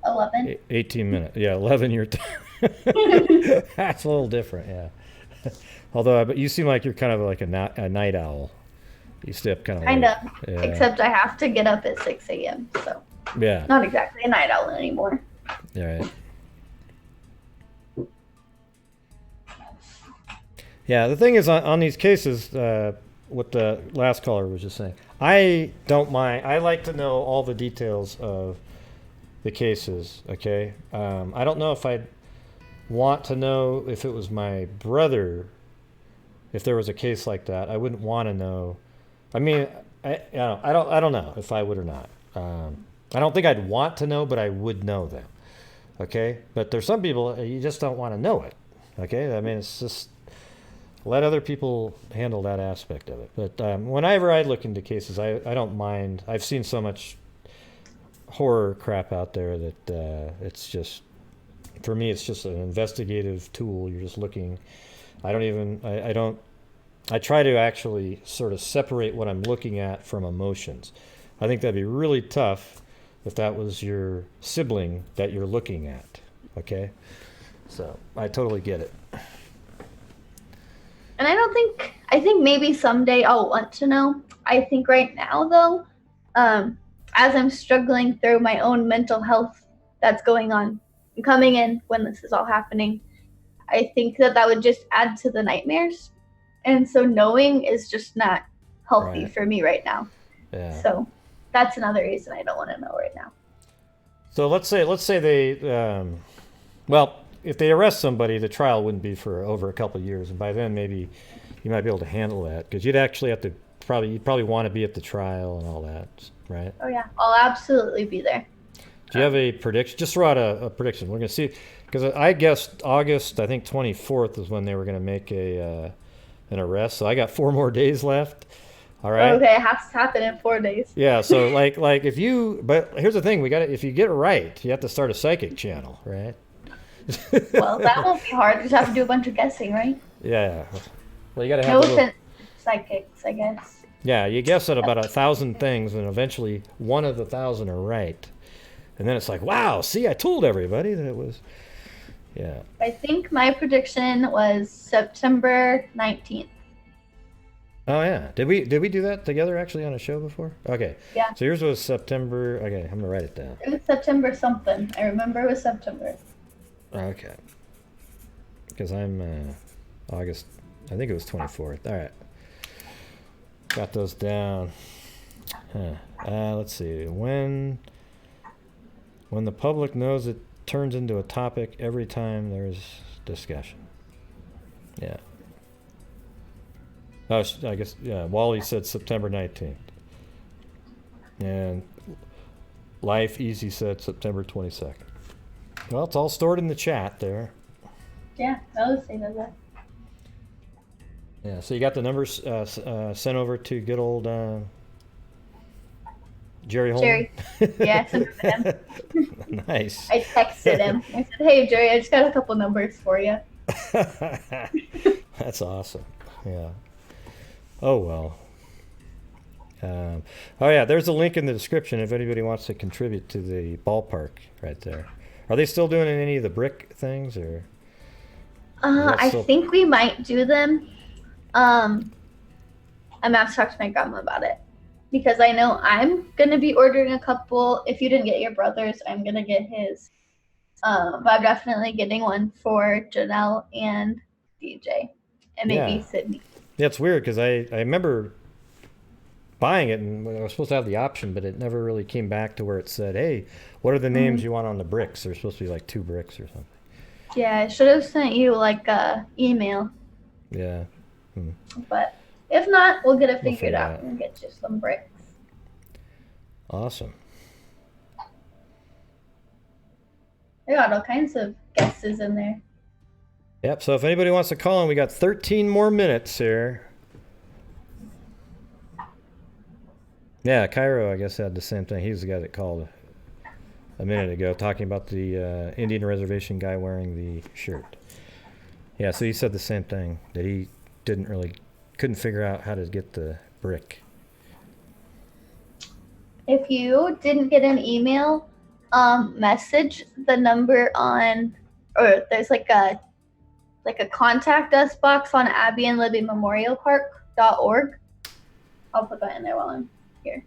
B: 11.
A: 18 minutes. Yeah, 11 your time. That's a little different, yeah. Although, but you seem like you're kind of like a night owl. You stay up kind of
B: Kind
A: late.
B: of.
A: Yeah.
B: Except I have to get up at 6 a.m. So.
A: Yeah.
B: Not exactly a night owl anymore.
A: All right. Yeah, the thing is on these cases, what the last caller was just saying, I don't mind. I like to know all the details of the cases, okay? I don't know if I'd want to know if it was my brother, if there was a case like that. I wouldn't want to know. I mean, I don't know if I would or not. I don't think I'd want to know, but I would know them, okay? But there's some people, you just don't want to know it, okay? I mean, it's just... let other people handle that aspect of it. But whenever I look into cases, I don't mind. I've seen so much horror crap out there that it's just, for me, it's just an investigative tool. You're just looking. I try to actually sort of separate what I'm looking at from emotions. I think that'd be really tough if that was your sibling that you're looking at. Okay? So I totally get it.
B: And I think maybe someday I'll want to know. I think right now, though, as I'm struggling through my own mental health that's going on and coming in when this is all happening, I think that would just add to the nightmares. And so knowing is just not healthy for me right now.
A: Yeah.
B: So that's another reason I don't want to know right now.
A: So let's say they, if they arrest somebody, the trial wouldn't be for over a couple of years, and by then maybe you might be able to handle that because you'd actually have to you'd probably want to be at the trial and all that, right?
B: Oh yeah, I'll absolutely be there.
A: Do you have a prediction? Just throw out a prediction. We're gonna see, because I guessed August, I think 24th is when they were gonna make an arrest. So I got 4 more days left. All right.
B: Okay, it has to happen in 4 days.
A: Yeah. So like if you, but here's the thing: if you get it right, you have to start a psychic channel, right?
B: Well, that won't be hard. You just have to do a bunch of guessing, right?
A: Yeah. Well, you got to have
B: no offense, psychics, I guess.
A: Yeah, you guess at about 1,000 things, and eventually one of the 1,000 are right, and then it's like, wow, see, I told everybody that it was. Yeah.
B: I think my prediction was September 19th.
A: Oh yeah, did we do that together actually on a show before? Okay.
B: Yeah.
A: So yours was September. Okay, I'm gonna write it down.
B: It was September something. I remember it was September.
A: Okay. Because I'm August, I think it was 24th. All right. Got those down. Let's see. When the public knows it turns into a topic every time there's discussion. Yeah. Oh, I guess, yeah, Wally said September 19th. And Life Easy said September 22nd. Well, it's all stored in the chat there.
B: Yeah, I was saying that.
A: Yeah, so you got the numbers sent over to good old Jerry Holman?
B: Jerry. Yeah, I sent it to him.
A: Nice.
B: I texted him. I said, hey, Jerry, I just got a couple numbers for you.
A: That's awesome. Yeah. Oh, well. Oh, yeah, there's a link in the description if anybody wants to contribute to the ballpark right there. Are they still doing any of the brick things, or?
B: I think we might do them. I'm gonna have to talk to my grandma about it because I know I'm gonna be ordering a couple. If you didn't get your brother's, I'm gonna get his. But I'm definitely getting one for Janelle and DJ, and maybe Sydney.
A: Yeah, it's weird because I remember buying it, and I was supposed to have the option, but it never really came back to where it said, "Hey, what are the names you want on the bricks?" There's supposed to be like 2 bricks or something.
B: Yeah, I should have sent you like a email.
A: Yeah.
B: But if not, we'll get it
A: We'll
B: figured
A: figure it
B: out
A: out.
B: and get you some bricks.
A: Awesome.
B: They got all kinds of guesses in there.
A: Yep. So if anybody wants to call in, we got 13 more minutes here. Yeah, Cairo, I guess, had the same thing. He's the guy that called a minute ago talking about the Indian reservation guy wearing the shirt. Yeah, so he said the same thing, that he couldn't figure out how to get the brick.
B: If you didn't get an email, message the number on, or there's like a contact us box on abbeyandlibbymemorialpark.org. I'll put that in there while I'm here.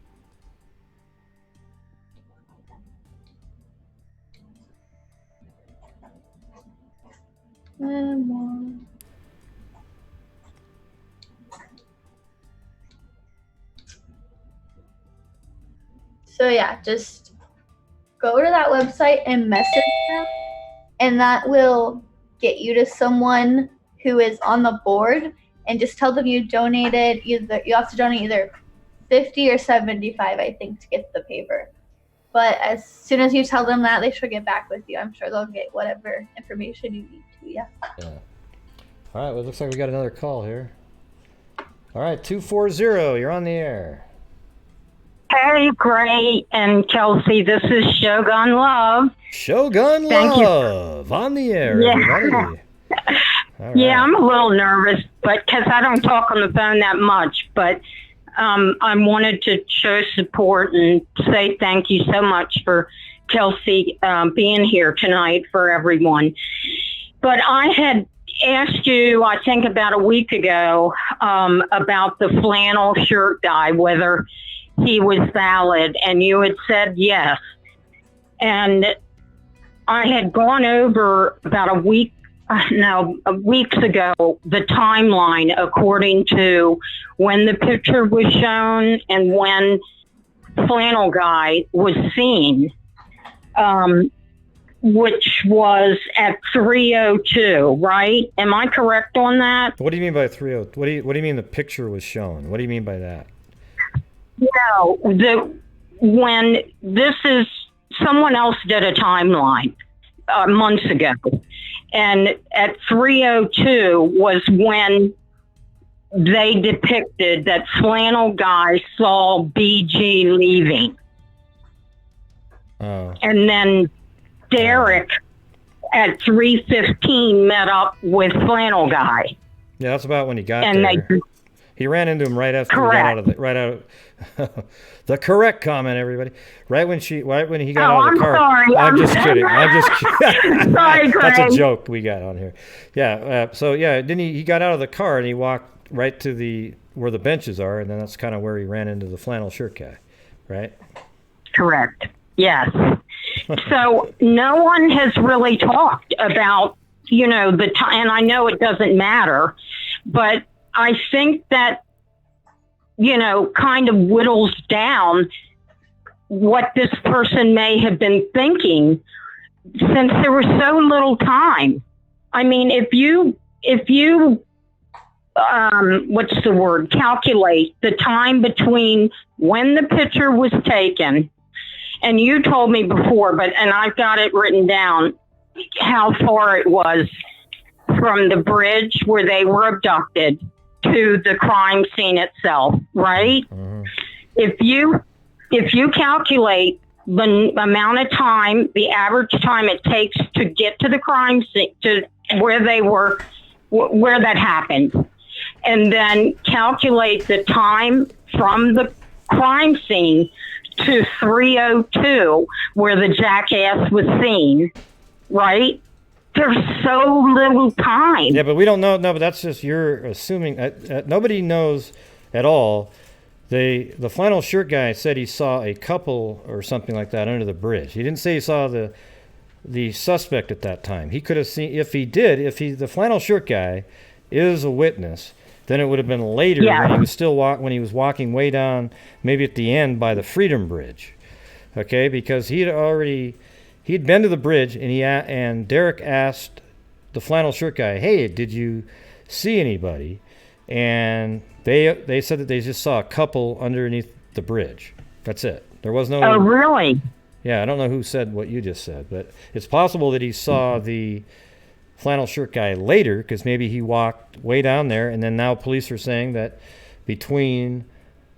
B: So yeah, just go to that website and message them, and that will get you to someone who is on the board, and just tell them you donated. You have to donate either 50 or 75, I think, to get the paper. But as soon as you tell them that, they should get back with you. I'm sure they'll get whatever information you need to. Yeah.
A: All right, well, it looks like we got another call here. All right, 240, you're on the air.
P: Hey, Gray and Kelsey, this is Shogun Love.
A: Shogun
P: Thank
A: Love you. On the air, everybody. All
P: Yeah,
A: right.
P: I'm a little nervous, but because I don't talk on the phone that much, but I wanted to show support and say thank you so much for Kelsey being here tonight for everyone. But I had asked you, I think about a week ago, about the flannel shirt guy, whether he was valid, and you had said yes. And I had gone over about weeks ago, the timeline according to when the picture was shown and when flannel guy was seen, which was at 3:02, right? Am I correct on that?
A: What do you mean by 3:02? What do you mean the picture was shown? What do you mean by that?
P: No, when this is, someone else did a timeline months ago, and at 3:02 was when they depicted that flannel guy saw BG leaving.
A: Oh.
P: And then Derek at 3:15 met up with flannel guy.
A: Yeah, that's about when he got
P: And
A: there. He ran into him right after he got out of the correct comment, everybody. Right when he got out of the car.
P: Sorry.
A: I'm just kidding.
P: Sorry,
A: That's a
P: Greg.
A: joke we got on here. Yeah. So yeah, then he got out of the car and he walked right to where the benches are, and then that's kind of where he ran into the flannel shirt guy, right?
P: Correct. Yes. So no one has really talked about, the time, and I know it doesn't matter, but I think that, kind of whittles down what this person may have been thinking, since there was so little time. I mean, if you calculate the time between when the picture was taken, and you told me before, and I've got it written down, how far it was from the bridge where they were abducted to the crime scene itself, right?
A: Mm-hmm.
P: If you calculate the amount of time, the average time it takes to get to the crime scene, to where they were, where that happened, and then calculate the time from the crime scene to 3:02, where the jackass was seen, right? There's so little time.
A: Yeah, but we don't know. No, but that's just, you're assuming. Nobody knows at all. The flannel shirt guy said he saw a couple or something like that under the bridge. He didn't say he saw the suspect at that time. He could have seen, the flannel shirt guy is a witness then it would have been later when he was still when he was walking way down, maybe at the end by the Freedom Bridge. Okay, because he'd been to the bridge, and Derek asked the flannel shirt guy, "Hey, did you see anybody?" And they said that they just saw a couple underneath the bridge. That's it. There was no.
P: Oh, really?
A: Yeah, I don't know who said what you just said, but it's possible that he saw the flannel shirt guy later, because maybe he walked way down there, and then now police are saying that between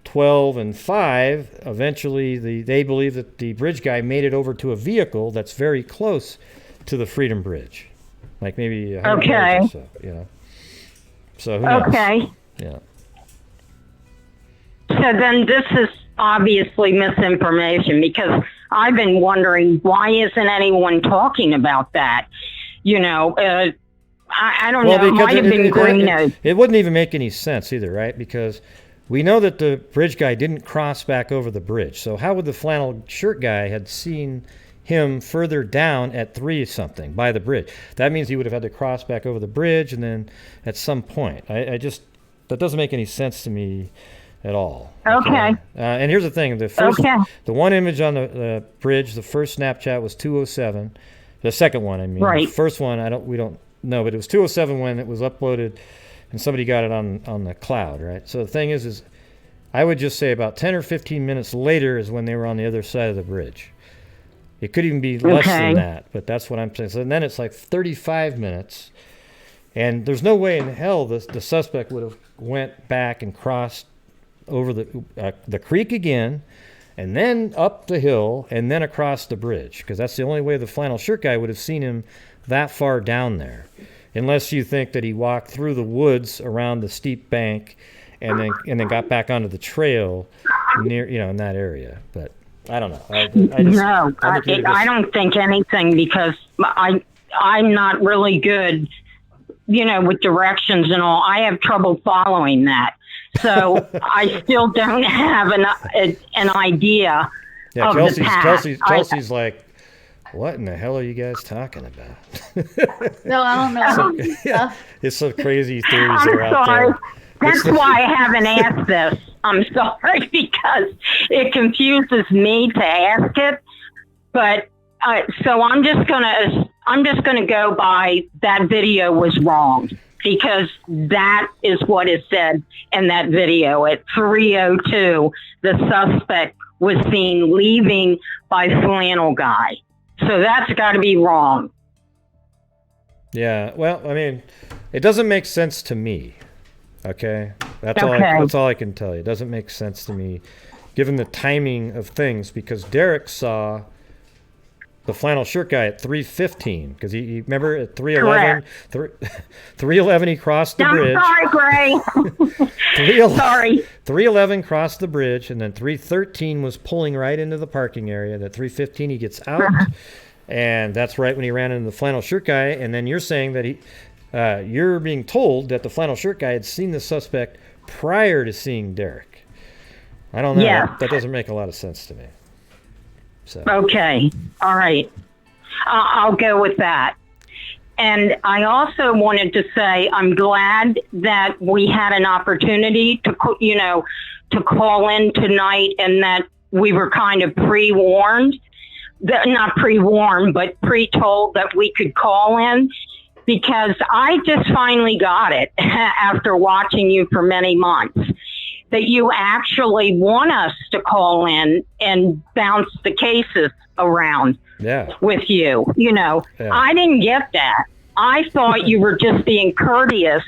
A: 12 and 5, eventually they believe that the bridge guy made it over to a vehicle that's very close to the Freedom Bridge, like maybe 100 yards or so, you know. So who knows?
P: Okay.
A: Yeah.
P: So then this is obviously misinformation, because I've been wondering, why isn't anyone talking about that? You know, I don't know. It might have been green.
A: It wouldn't even make any sense either, right? Because we know that the bridge guy didn't cross back over the bridge. So how would the flannel shirt guy had seen him further down at 3-something by the bridge? That means he would have had to cross back over the bridge, and then at some point. I just, that doesn't make any sense to me at all.
P: Okay.
A: And here's the thing: the one image on the bridge, the first Snapchat was 2:07. The second one, I mean.
P: Right.
A: The first one, we don't know, but it was 2:07 when it was uploaded, and somebody got it on the cloud, right? So the thing is I would just say about 10 or 15 minutes later is when they were on the other side of the bridge. It could even be less than that, but that's what I'm saying. So then it's like 35 minutes, and there's no way in hell the suspect would have went back and crossed over the creek again, and then up the hill, and then across the bridge, because that's the only way the flannel shirt guy would have seen him that far down there, unless you think that he walked through the woods around the steep bank, and then got back onto the trail near, in that area. But I don't know.
P: I don't think anything, because I'm not really good, with directions and all. I have trouble following that. So I still don't have an idea of the path.
A: Kelsey's like, what in the hell are you guys talking about?
B: No, I don't know.
A: So, yeah, it's some crazy theories that are out there.
P: That's why I haven't asked this. I'm sorry, because it confuses me to ask it. But so I'm just gonna go by that video was wrong, because that is what is said in that video. At 3:02, the suspect was seen leaving by flannel guy. So that's got to be wrong.
A: Yeah, well, I mean, it doesn't make sense to me. Okay? That's all I can tell you. It doesn't make sense to me, given the timing of things, because Derek saw the flannel shirt guy at 3:15, because he remember at 3:11, 3:11 he crossed the bridge.
P: I'm sorry, Gray. Sorry.
A: 3:11 crossed the bridge, and then 3:13 was pulling right into the parking area. At 3:15 he gets out, and that's right when he ran into the flannel shirt guy. And then you're saying that you're being told that the flannel shirt guy had seen the suspect prior to seeing Derek. I don't know.
P: Yeah.
A: That doesn't make a lot of sense to me. So.
P: Okay. All right. I'll go with that. And I also wanted to say I'm glad that we had an opportunity to call in tonight, and that we were kind of pre-warned, not pre-warned, but pre-told that we could call in, because I just finally got it after watching you for many months, that you actually want us to call in and bounce the cases around with you. I didn't get that. I thought you were just being courteous,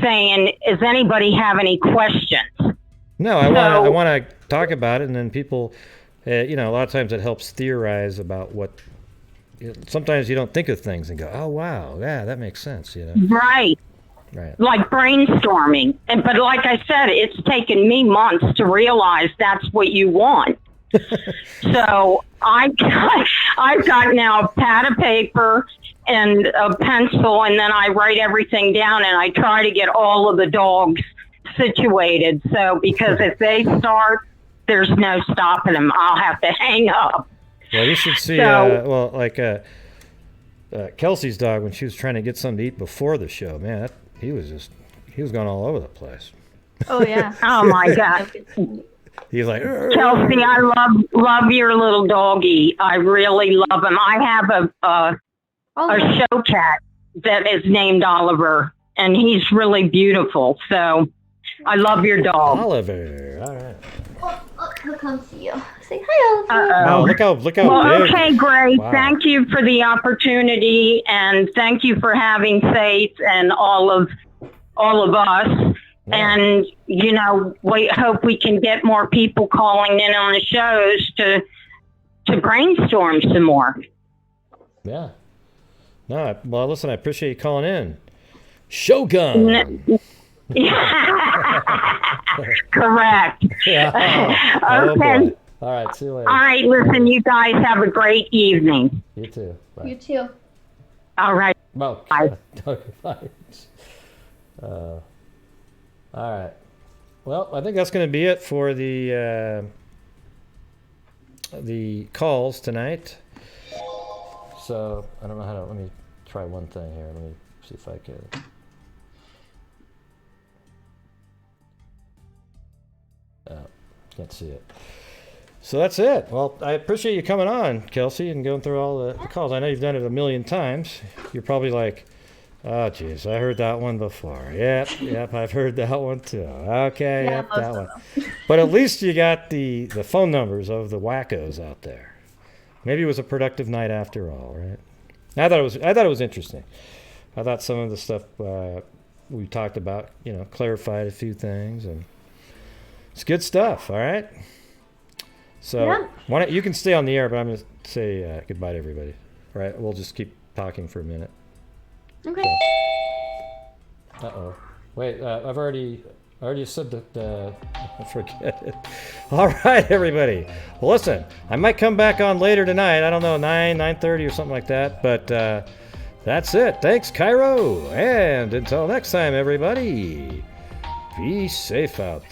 P: saying, does anybody have any questions?
A: No, I want to talk about it, and then people, a lot of times it helps theorize about what, sometimes you don't think of things and go, oh, wow, yeah, that makes sense,
P: Right.
A: Right.
P: Like brainstorming. But like I said, it's taken me months to realize that's what you want. So I've got now a pad of paper and a pencil, and then I write everything down, and I try to get all of the dogs situated. So because if they start, there's no stopping them. I'll have to hang up.
A: Well, you should see, Kelsey's dog, when she was trying to get something to eat before the show, man, he was just he was going all over the place.
B: Oh yeah.
P: Oh my God.
A: He's like,
P: Kelsey, I love your little doggy. I really love him. I have a show cat that is named Oliver, and he's really beautiful. So I love your dog.
A: Oliver. All right.
B: He'll come see you. Say hi, Oliver.
A: Wow, look how
P: Well,
A: big.
P: okay, great.
A: Wow.
P: Thank you for the opportunity, and thank you for having Faith and all of us.
A: Yeah.
P: And we hope we can get more people calling in on the shows to brainstorm some more.
A: Yeah. No, well, listen, I appreciate you calling in. Shogun.
P: Correct.
A: Yeah.
P: Okay.
A: Boy. All right, see you later.
P: All right, listen, you guys have a great evening.
A: You too. Bye.
B: You too.
P: All right.
A: Well,
P: bye.
A: Okay, bye. All right. Well, I think that's going to be it for the calls tonight. So I don't know how to. Let me try one thing here. Let me see if I can. Can't see it. So that's it. Well, I appreciate you coming on, Kelsey, and going through all the calls. I know you've done it a million times. You're probably like, oh, geez, I heard that one before. Yep, I've heard that one too. Okay,
B: Yeah,
A: yep,
B: most
A: that
B: of
A: one.
B: them.
A: But at least you got the phone numbers of the wackos out there. Maybe it was a productive night after all, right? I thought it was interesting. I thought some of the stuff we talked about, clarified a few things, and it's good stuff. All right. So
B: Yeah.
A: why don't you can stay on the air, but I'm going to say goodbye to everybody. All right, we'll just keep talking for a minute.
B: Okay.
A: Uh-oh. Wait, I already said that. Forget it. All right, everybody. Well, listen, I might come back on later tonight. I don't know, 9:30 or something like that. But that's it. Thanks, Cairo. And until next time, everybody, be safe out there.